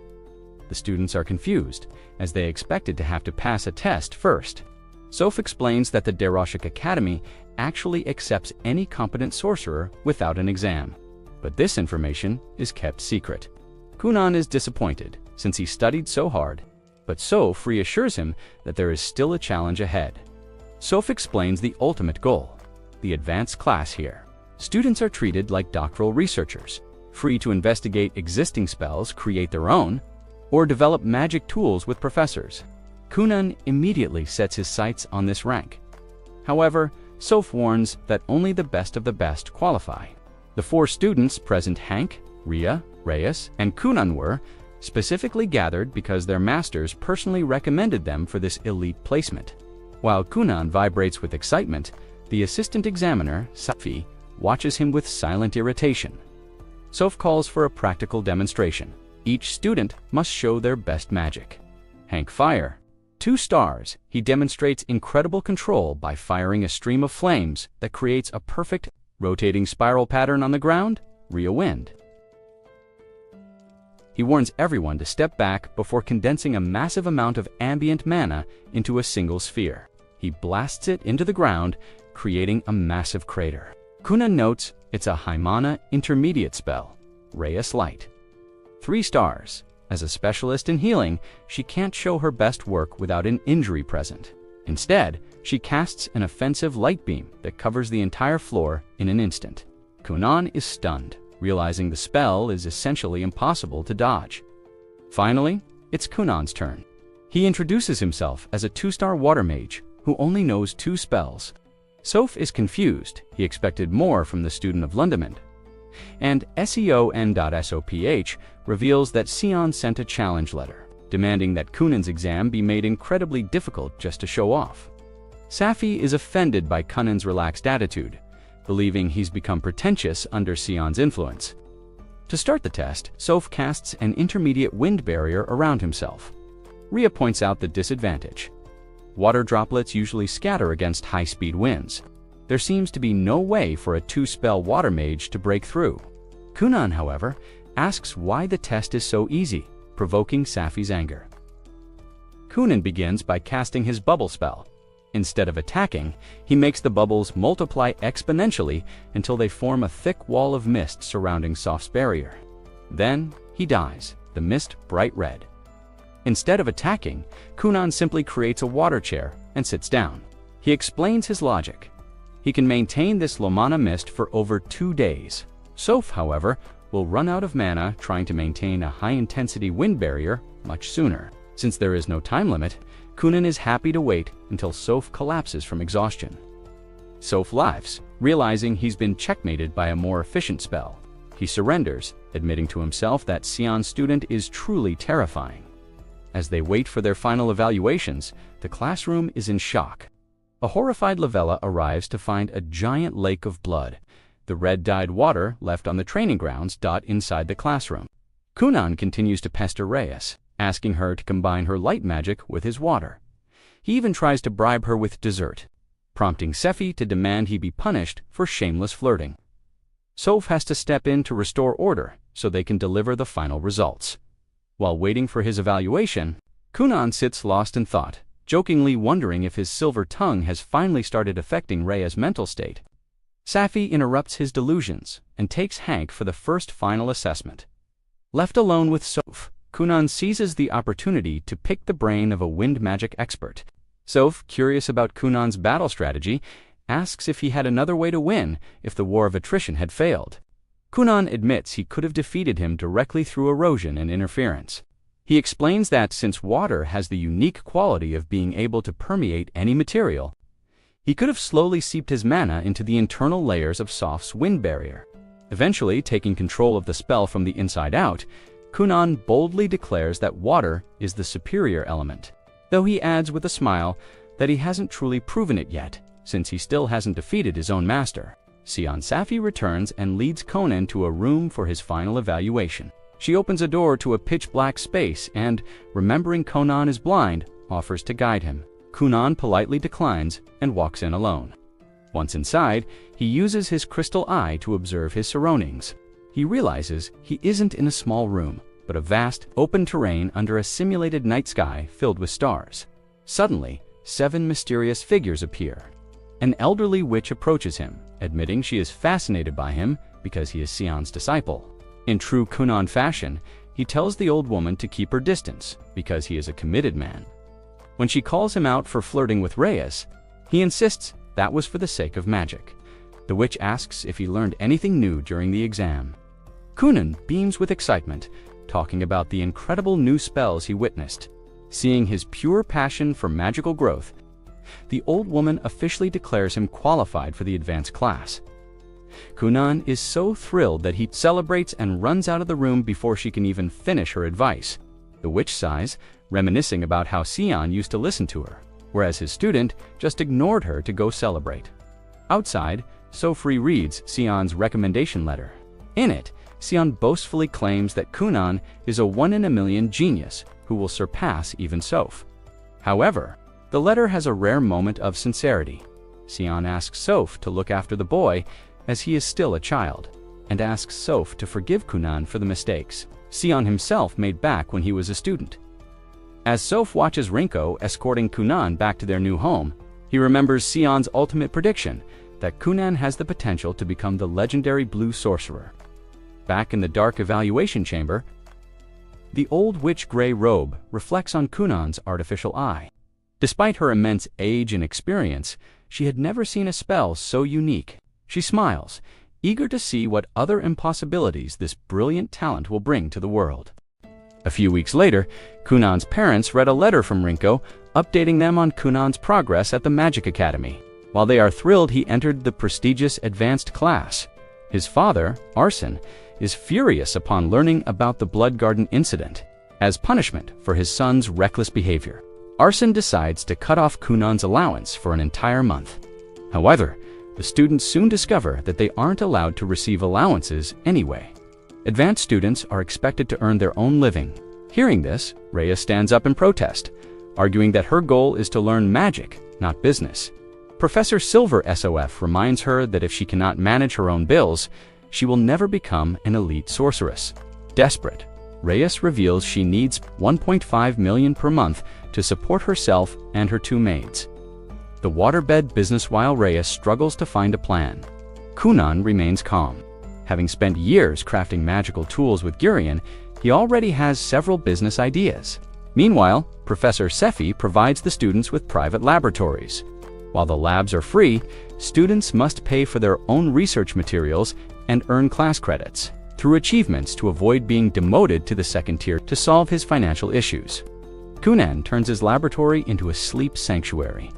The students are confused, as they expected to have to pass a test first. Soph explains that the Darashik Academy actually accepts any competent sorcerer without an exam. But this information is kept secret. Kunon is disappointed, since he studied so hard, but Soph reassures him that there is still a challenge ahead. Soph explains the ultimate goal, the advanced class here. Students are treated like doctoral researchers, free to investigate existing spells, create their own, or develop magic tools with professors. Kunon immediately sets his sights on this rank. However, Soph warns that only the best of the best qualify. The four students present, Hank, Ria, Reyes, and Kunon, were specifically gathered because their masters personally recommended them for this elite placement. While Kunon vibrates with excitement, the assistant examiner, Safi, watches him with silent irritation. Soph calls for a practical demonstration. Each student must show their best magic. Hank fire. 2 stars. He demonstrates incredible control by firing a stream of flames that creates a perfect rotating spiral pattern on the ground. Ria wind. He warns everyone to step back before condensing a massive amount of ambient mana into a single sphere. He blasts it into the ground, creating a massive crater. Kunon notes it's a high mana intermediate spell, Reyes Light. 3 stars. As a specialist in healing, she can't show her best work without an injury present. Instead, She casts an offensive light beam that covers the entire floor in an instant. Kunon is stunned, realizing the spell is essentially impossible to dodge. Finally, it's Kunon's turn. He introduces himself as a 2-star water mage who only knows 2 spells. Soph is confused. He expected more from the student of Lundamend. And SEON.SOPH reveals that Sion sent a challenge letter, demanding that Kunon's exam be made incredibly difficult just to show off. Safi is offended by Kunon's relaxed attitude, believing he's become pretentious under Sion's influence. To start the test, Soph casts an intermediate wind barrier around himself. Rhea points out the disadvantage. Water droplets usually scatter against high-speed winds. There seems to be no way for a 2-spell water mage to break through. Kunon, however, asks why the test is so easy, provoking Safi's anger. Kunon begins by casting his bubble spell. Instead of attacking, he makes the bubbles multiply exponentially until they form a thick wall of mist surrounding Soph's barrier. Then he dies, the mist bright red. Instead of attacking, Kunon simply creates a water chair and sits down. He explains his logic. He can maintain this Lomana mist for over 2 days. Soph, however, will run out of mana trying to maintain a high-intensity wind barrier much sooner. Since there is no time limit, Kunon is happy to wait until Soph collapses from exhaustion. Soph laughs, realizing he's been checkmated by a more efficient spell. He surrenders, admitting to himself that Sion's student is truly terrifying. As they wait for their final evaluations, the classroom is in shock. A horrified Lavella arrives to find a giant lake of blood, the red-dyed water left on the training grounds inside the classroom. Kunon continues to pester Reyes, asking her to combine her light magic with his water. He even tries to bribe her with dessert, prompting Sephi to demand he be punished for shameless flirting. Soph has to step in to restore order so they can deliver the final results. While waiting for his evaluation, Kunon sits lost in thought, jokingly wondering if his silver tongue has finally started affecting Rhea's mental state. Safi interrupts his delusions and takes Hank for the first final assessment. Left alone with Soph, Kunon seizes the opportunity to pick the brain of a wind magic expert. Soph, curious about Kunon's battle strategy, asks if he had another way to win if the war of attrition had failed. Kunon admits he could have defeated him directly through erosion and interference. He explains that since water has the unique quality of being able to permeate any material, he could have slowly seeped his mana into the internal layers of Soph's wind barrier. Eventually, taking control of the spell from the inside out, Kunon boldly declares that water is the superior element, though he adds with a smile that he hasn't truly proven it yet, since he still hasn't defeated his own master. Sion Safi returns and leads Kunon to a room for his final evaluation. She opens a door to a pitch-black space and, remembering Kunon is blind, offers to guide him. Kunon politely declines and walks in alone. Once inside, he uses his crystal eye to observe his surroundings. He realizes he isn't in a small room, but a vast, open terrain under a simulated night sky filled with stars. Suddenly, 7 mysterious figures appear. An elderly witch approaches him, admitting she is fascinated by him because he is Sion's disciple. In true Kunon fashion, he tells the old woman to keep her distance because he is a committed man. When she calls him out for flirting with Reyes, he insists that was for the sake of magic. The witch asks if he learned anything new during the exam. Kunon beams with excitement, talking about the incredible new spells he witnessed. Seeing his pure passion for magical growth, the old woman officially declares him qualified for the advanced class. Kunon is so thrilled that he celebrates and runs out of the room before she can even finish her advice. The witch sighs, reminiscing about how Sion used to listen to her, whereas his student just ignored her to go celebrate. Outside, Soph reads Sion's recommendation letter. In it, Sion boastfully claims that Kunon is a 1-in-a-million genius who will surpass even Soph. However, the letter has a rare moment of sincerity. Sion asks Soph to look after the boy as he is still a child, and asks Soph to forgive Kunon for the mistakes Sion himself made back when he was a student. As Soph watches Rinko escorting Kunon back to their new home, he remembers Sion's ultimate prediction that Kunon has the potential to become the legendary blue sorcerer. Back in the dark evaluation chamber, the old witch gray robe reflects on Kunon's artificial eye. Despite her immense age and experience, she had never seen a spell so unique. She smiles, eager to see what other impossibilities this brilliant talent will bring to the world. A few weeks later, Kunon's parents read a letter from Rinko, updating them on Kunon's progress at the Magic Academy. While they are thrilled he entered the prestigious advanced class, his father, Arsene, is furious upon learning about the Blood Garden incident. As punishment for his son's reckless behavior, Arsene decides to cut off Kunon's allowance for an entire month. However, the students soon discover that they aren't allowed to receive allowances anyway. Advanced students are expected to earn their own living. Hearing this, Rhea stands up in protest, arguing that her goal is to learn magic, not business. Professor Silver SOF reminds her that if she cannot manage her own bills, she will never become an elite sorceress. Desperate, Reyes reveals she needs 1.5 million per month to support herself and her two maids. The waterbed business while Reyes struggles to find a plan. Kunon remains calm. Having spent years crafting magical tools with Gurion, he already has several business ideas. Meanwhile, Professor Sefi provides the students with private laboratories. While the labs are free, students must pay for their own research materials and earn class credits through achievements to avoid being demoted to the second tier to solve his financial issues. Kunon turns his laboratory into a sleep sanctuary.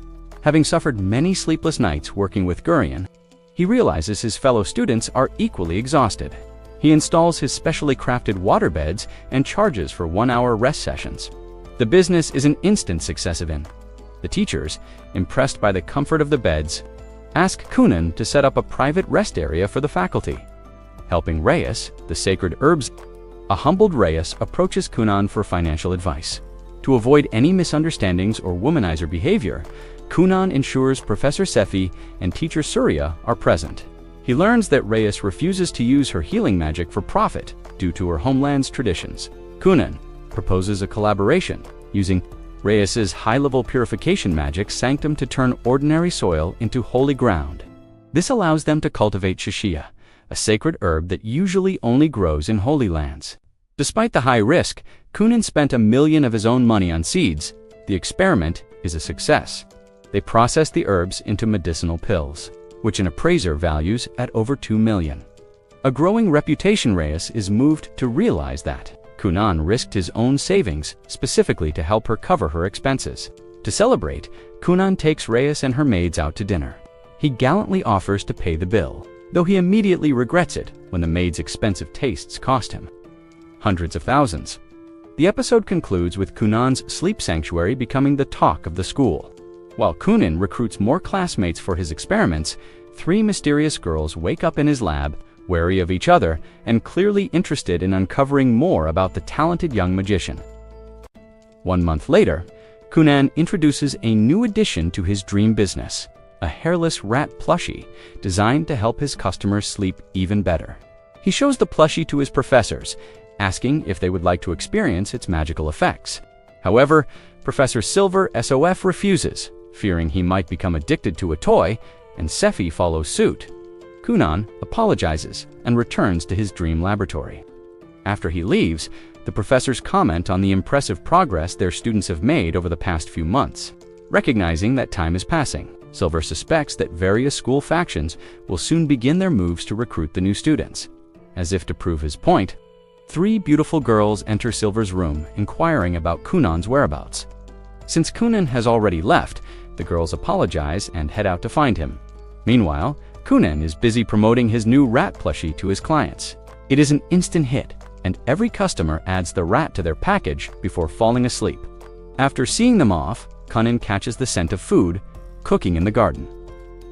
Having suffered many sleepless nights working with Gurion, he realizes his fellow students are equally exhausted. He installs his specially crafted waterbeds and charges for 1-hour rest sessions. The business is an instant success event. The teachers, impressed by the comfort of the beds, ask Kunon to set up a private rest area for the faculty. Helping Reyes, the sacred herbs, a humbled Reyes approaches Kunon for financial advice. To avoid any misunderstandings or womanizer behavior, Kunon ensures Professor Sefi and teacher Surya are present. He learns that Reyes refuses to use her healing magic for profit due to her homeland's traditions. Kunon proposes a collaboration using Reyes's high-level purification magic Sanctum to turn ordinary soil into holy ground. This allows them to cultivate shishia, a sacred herb that usually only grows in holy lands. Despite the high risk, Kunon spent $1 million of his own money on seeds. The experiment is a success. They process the herbs into medicinal pills, which an appraiser values at over $2 million. A growing reputation Reyes is moved to realize that Kunon risked his own savings specifically to help her cover her expenses. To celebrate, Kunon takes Reyes and her maids out to dinner. He gallantly offers to pay the bill, though he immediately regrets it when the maids' expensive tastes cost him hundreds of thousands. The episode concludes with Kunon's sleep sanctuary becoming the talk of the school. While Kunon recruits more classmates for his experiments, 3 mysterious girls wake up in his lab, wary of each other and clearly interested in uncovering more about the talented young magician. 1 month later, Kunon introduces a new addition to his dream business, a hairless rat plushie designed to help his customers sleep even better. He shows the plushie to his professors, asking if they would like to experience its magical effects. However, Professor Silver SOF refuses, fearing he might become addicted to a toy, and Sefi follows suit. Kunon apologizes and returns to his dream laboratory. After he leaves, the professors comment on the impressive progress their students have made over the past few months. Recognizing that time is passing, Silver suspects that various school factions will soon begin their moves to recruit the new students. As if to prove his point, 3 beautiful girls enter Silver's room inquiring about Kunon's whereabouts. Since Kunon has already left, the girls apologize and head out to find him. Meanwhile, Kunon is busy promoting his new rat plushie to his clients. It is an instant hit, and every customer adds the rat to their package before falling asleep. After seeing them off, Kunon catches the scent of food cooking in the garden.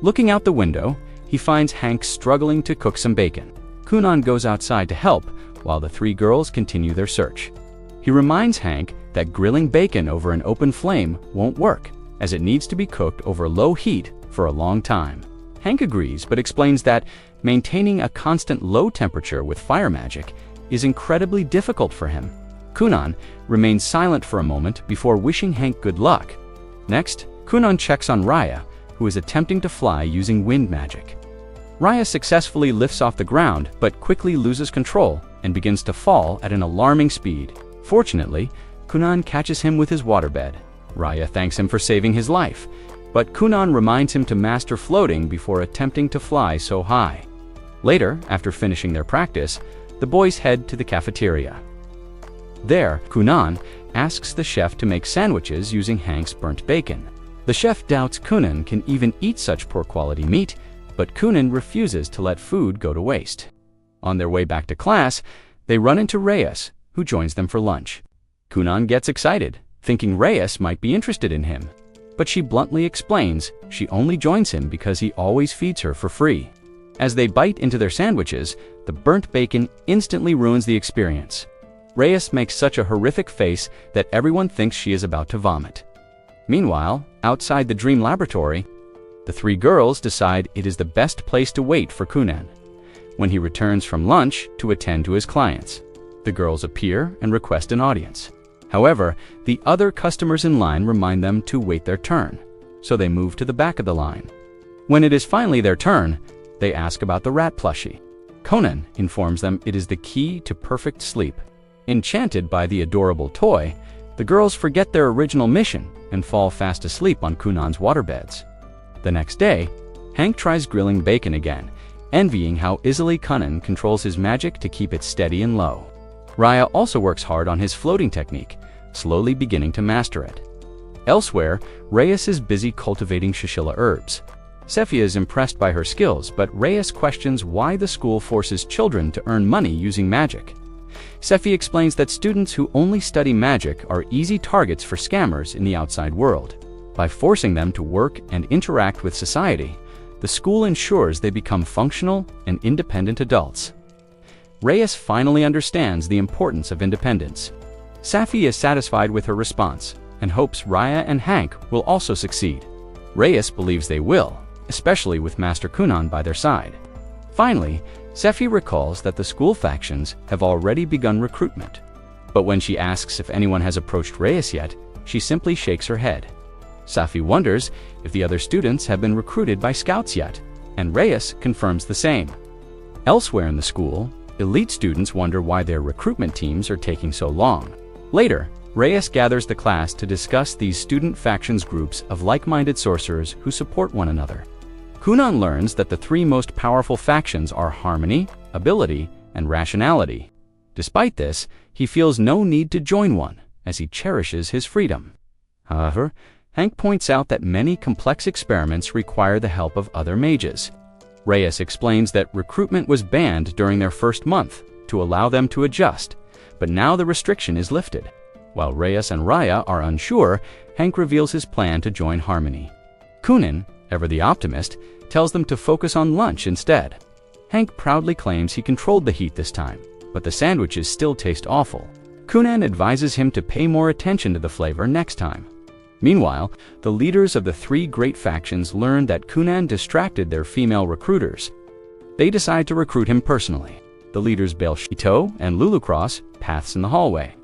Looking out the window, he finds Hank struggling to cook some bacon. Kunon goes outside to help while the 3 girls continue their search. He reminds Hank that grilling bacon over an open flame won't work, as it needs to be cooked over low heat for a long time. Hank agrees but explains that maintaining a constant low temperature with fire magic is incredibly difficult for him. Kunon remains silent for a moment before wishing Hank good luck. Next, Kunon checks on Raya, who is attempting to fly using wind magic. Raya successfully lifts off the ground but quickly loses control and begins to fall at an alarming speed. Fortunately, Kunon catches him with his waterbed. Raya thanks him for saving his life, but Kunon reminds him to master floating before attempting to fly so high. Later, after finishing their practice, the boys head to the cafeteria. There, Kunon asks the chef to make sandwiches using Hank's burnt bacon. The chef doubts Kunon can even eat such poor quality meat, but Kunon refuses to let food go to waste. On their way back to class, they run into Reyes, who joins them for lunch. Kunon gets excited, thinking Reyes might be interested in him, but she bluntly explains she only joins him because he always feeds her for free. As they bite into their sandwiches, the burnt bacon instantly ruins the experience. Reyes makes such a horrific face that everyone thinks she is about to vomit. Meanwhile, outside the dream laboratory, the three girls decide it is the best place to wait for Kunon when he returns from lunch to attend to his clients. The girls appear and request an audience. However, the other customers in line remind them to wait their turn, so they move to the back of the line. When it is finally their turn, they ask about the rat plushie. Kunon informs them it is the key to perfect sleep. Enchanted by the adorable toy, the girls forget their original mission and fall fast asleep on Kunon's waterbeds. The next day, Hank tries grilling bacon again, envying how easily Kunon controls his magic to keep it steady and low. Raya also works hard on his floating technique, slowly beginning to master it. Elsewhere, Reyes is busy cultivating chinchilla herbs. Sefia is impressed by her skills, but Reyes questions why the school forces children to earn money using magic. Sefia explains that students who only study magic are easy targets for scammers in the outside world. By forcing them to work and interact with society, the school ensures they become functional and independent adults. Reyes finally understands the importance of independence. Safi is satisfied with her response and hopes Raya and Hank will also succeed. Reyes believes they will, especially with Master Kunon by their side. Finally, Sefi recalls that the school factions have already begun recruitment. But when she asks if anyone has approached Reyes yet, she simply shakes her head. Safi wonders if the other students have been recruited by scouts yet, and Reyes confirms the same. Elsewhere in the school, elite students wonder why their recruitment teams are taking so long. Later, Reyes gathers the class to discuss these student factions groups of like-minded sorcerers who support one another. Kunon learns that the three most powerful factions are harmony, ability, and rationality. Despite this, he feels no need to join one, as he cherishes his freedom. However, Hank points out that many complex experiments require the help of other mages. Reyes explains that recruitment was banned during their first month to allow them to adjust, but now the restriction is lifted. While Reyes and Raya are unsure, Hank reveals his plan to join Harmony. Kunon, ever the optimist, tells them to focus on lunch instead. Hank proudly claims he controlled the heat this time, but the sandwiches still taste awful. Kunon advises him to pay more attention to the flavor next time. Meanwhile, the leaders of the three great factions learn that Kunon distracted their female recruiters. They decide to recruit him personally. The leaders bail Shito and Lulu cross paths in the hallway,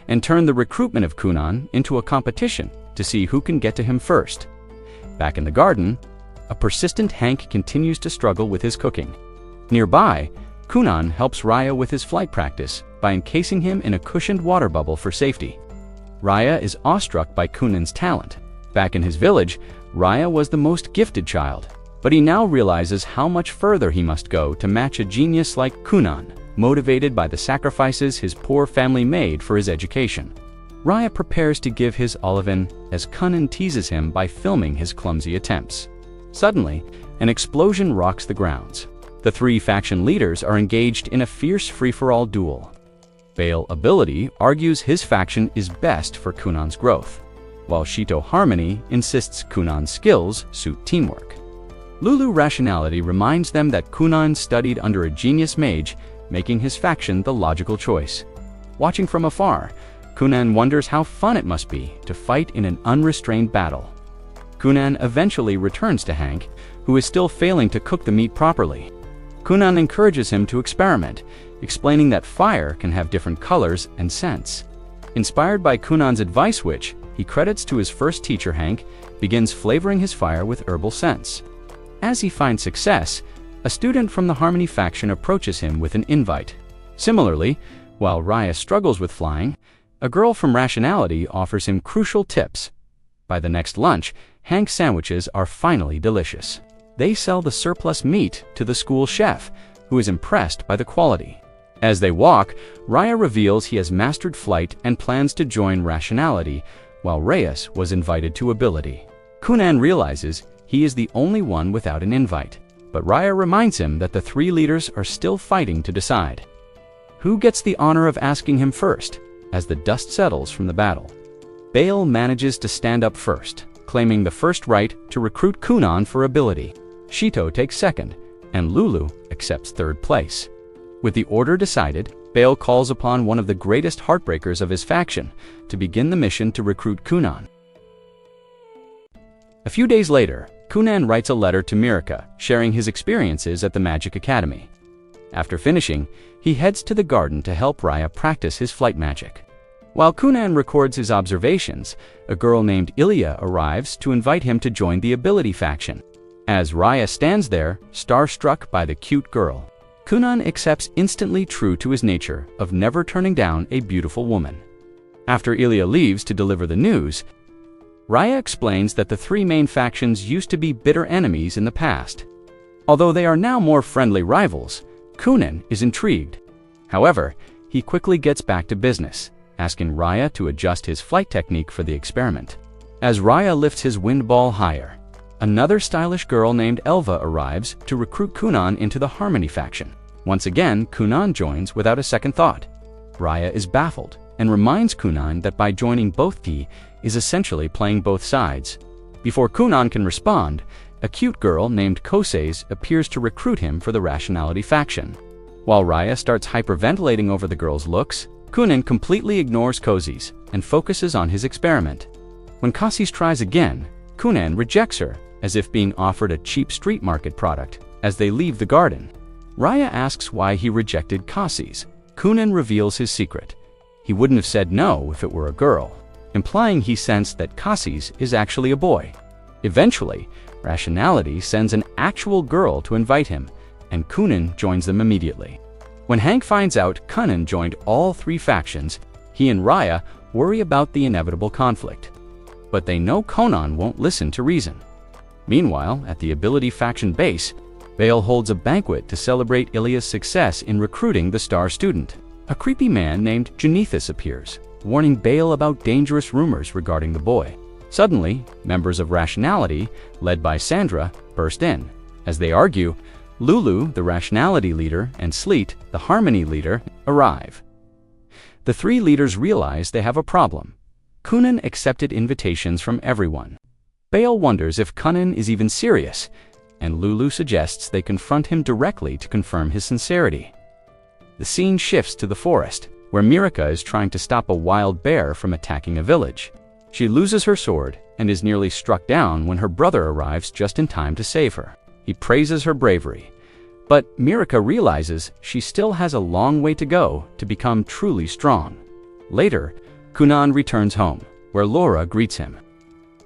and turn the recruitment of Kunon into a competition to see who can get to him first. Back in the garden, a persistent Hank continues to struggle with his cooking. Nearby, Kunon helps Raya with his flight practice by encasing him in a cushioned water bubble for safety. Raya is awestruck by Kunon's talent. Back in his village, Raya was the most gifted child, but he now realizes how much further he must go to match a genius like Kunon, motivated by the sacrifices his poor family made for his education. Raya prepares to give his Olivin as Kunon teases him by filming his clumsy attempts. Suddenly, an explosion rocks the grounds. The three faction leaders are engaged in a fierce free-for-all duel. Bail Ability argues his faction is best for Kunon's growth, while Shito Harmony insists Kunon's skills suit teamwork. Lulu Rationality reminds them that Kunon studied under a genius mage, making his faction the logical choice. Watching from afar, Kunon wonders how fun it must be to fight in an unrestrained battle. Kunon eventually returns to Hank, who is still failing to cook the meat properly. Kunon encourages him to experiment, explaining that fire can have different colors and scents. Inspired by Kunon's advice, which he credits to his first teacher, Hank begins flavoring his fire with herbal scents. As he finds success, a student from the Harmony faction approaches him with an invite. Similarly, while Raya struggles with flying, a girl from Rationality offers him crucial tips, By the next lunch, Hank's sandwiches are finally delicious. They sell the surplus meat to the school chef, who is impressed by the quality. As they walk, Raya reveals he has mastered flight and plans to join Rationality, while Reyes was invited to Ability. Kunon realizes he is the only one without an invite, but Raya reminds him that the three leaders are still fighting to decide who gets the honor of asking him first. As the dust settles from the battle, Bale manages to stand up first, claiming the first right to recruit Kunon for Ability. Shito takes second, and Lulu accepts third place. With the order decided, Bale calls upon one of the greatest heartbreakers of his faction to begin the mission to recruit Kunon. A few days later, Kunon writes a letter to Mirka, sharing his experiences at the Magic Academy. After finishing, he heads to the garden to help Raya practice his flight magic. While Kunon records his observations, a girl named Ilya arrives to invite him to join the Ability faction. As Raya stands there, starstruck by the cute girl, Kunon accepts, instantly true to his nature of never turning down a beautiful woman. After Ilya leaves to deliver the news, Raya explains that the three main factions used to be bitter enemies in the past. Although they are now more friendly rivals, Kunon is intrigued. However, he quickly gets back to business, asking Raya to adjust his flight technique for the experiment. As Raya lifts his wind ball higher, another stylish girl named Elva arrives to recruit Kunon into the Harmony faction. Once again, Kunon joins without a second thought. Raya is baffled and reminds Kunon that by joining both, he is essentially playing both sides. Before Kunon can respond, a cute girl named Koses appears to recruit him for the Rationality faction. While Raya starts hyperventilating over the girl's looks, Kunon completely ignores Koses and focuses on his experiment. When Koses tries again, Kunon rejects her, as if being offered a cheap street market product. As they leave the garden, Raya asks why he rejected Koses. Kunon reveals his secret. He wouldn't have said no if it were a girl, implying he sensed that Koses is actually a boy. Eventually, Rationality sends an actual girl to invite him, and Kunon joins them immediately. When Hank finds out Kunon joined all three factions, he and Raya worry about the inevitable conflict. But they know Kunon won't listen to reason. Meanwhile, at the Ability faction base, Bale holds a banquet to celebrate Ilya's success in recruiting the star student. A creepy man named Janethus appears, warning Bale about dangerous rumors regarding the boy. Suddenly, members of Rationality, led by Sandra, burst in. As they argue, Lulu, the Rationality leader, and Sleet, the Harmony leader, arrive. The three leaders realize they have a problem. Kunon accepted invitations from everyone. Bale wonders if Kunon is even serious, and Lulu suggests they confront him directly to confirm his sincerity. The scene shifts to the forest, where Mirka is trying to stop a wild bear from attacking a village. She loses her sword and is nearly struck down when her brother arrives just in time to save her. He praises her bravery, but Mirka realizes she still has a long way to go to become truly strong. Later, Kunon returns home, where Laura greets him.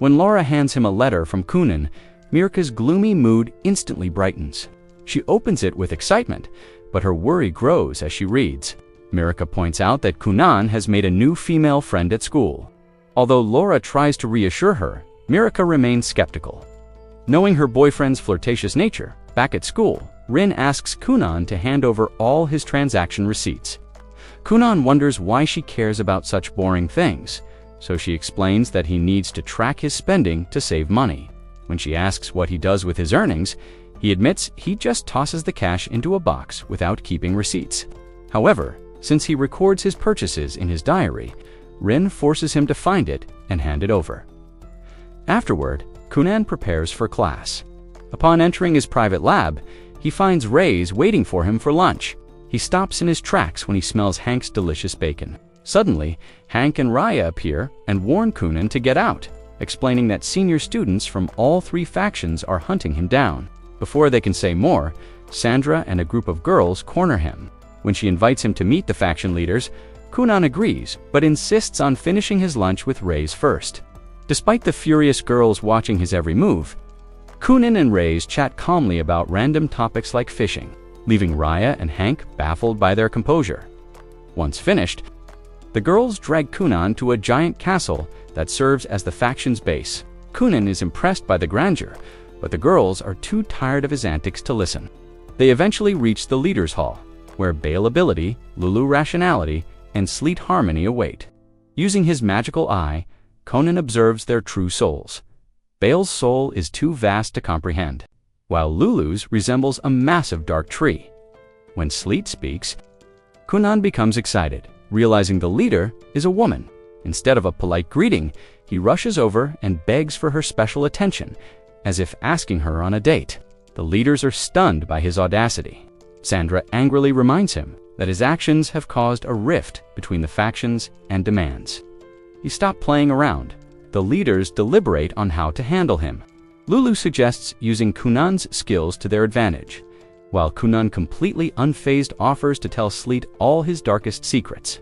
When Laura hands him a letter from Kunon, Mirka's gloomy mood instantly brightens. She opens it with excitement, but her worry grows as she reads. Mirka points out that Kunon has made a new female friend at school. Although Laura tries to reassure her, Mirka remains skeptical. Knowing her boyfriend's flirtatious nature, back at school, Rin asks Kunon to hand over all his transaction receipts. Kunon wonders why she cares about such boring things, so she explains that he needs to track his spending to save money. When she asks what he does with his earnings, he admits he just tosses the cash into a box without keeping receipts. However, since he records his purchases in his diary, Rin forces him to find it and hand it over. Afterward, Kunon prepares for class. Upon entering his private lab, he finds Reyes waiting for him for lunch. He stops in his tracks when he smells Hank's delicious bacon. Suddenly, Hank and Raya appear and warn Kunon to get out, explaining that senior students from all three factions are hunting him down. Before they can say more, Sandra and a group of girls corner him. When she invites him to meet the faction leaders, Kunon agrees, but insists on finishing his lunch with Reyes first. Despite the furious girls watching his every move, Kunon and Reyes chat calmly about random topics like fishing, leaving Raya and Hank baffled by their composure. Once finished, The girls drag Kunon to a giant castle that serves as the faction's base. Kunon is impressed by the grandeur, but the girls are too tired of his antics to listen. They eventually reach the leaders' hall, where Bale ability, Lulu rationality, and Sleet harmony await. Using his magical eye, Kunon observes their true souls. Bale's soul is too vast to comprehend, while Lulu's resembles a massive dark tree. When Sleet speaks, Kunon becomes excited, realizing the leader is a woman. Instead of a polite greeting, he rushes over and begs for her special attention, as if asking her on a date. The leaders are stunned by his audacity. Sandra angrily reminds him that his actions have caused a rift between the factions and demands he stop playing around. The leaders deliberate on how to handle him. Lulu suggests using Kunon's skills to their advantage, while Kunon completely unfazed offers to tell Sleet all his darkest secrets.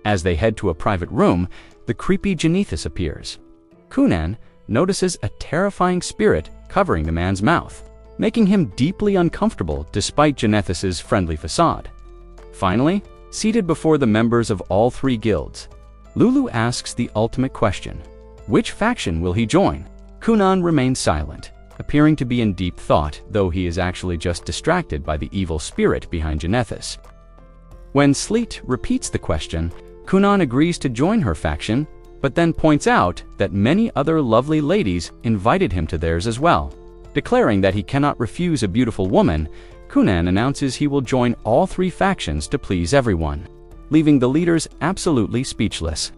As they head to a private room, the creepy Genethys appears. Kunon notices a terrifying spirit covering the man's mouth, making him deeply uncomfortable despite Genethys's friendly facade. Finally, seated before the members of all three guilds, Lulu asks the ultimate question: which faction will he join? Kunon remains silent, appearing to be in deep thought, though he is actually just distracted by the evil spirit behind Genethys. When Sleet repeats the question, Kunon agrees to join her faction, but then points out that many other lovely ladies invited him to theirs as well. Declaring that he cannot refuse a beautiful woman, Kunon announces he will join all three factions to please everyone, leaving the leaders absolutely speechless.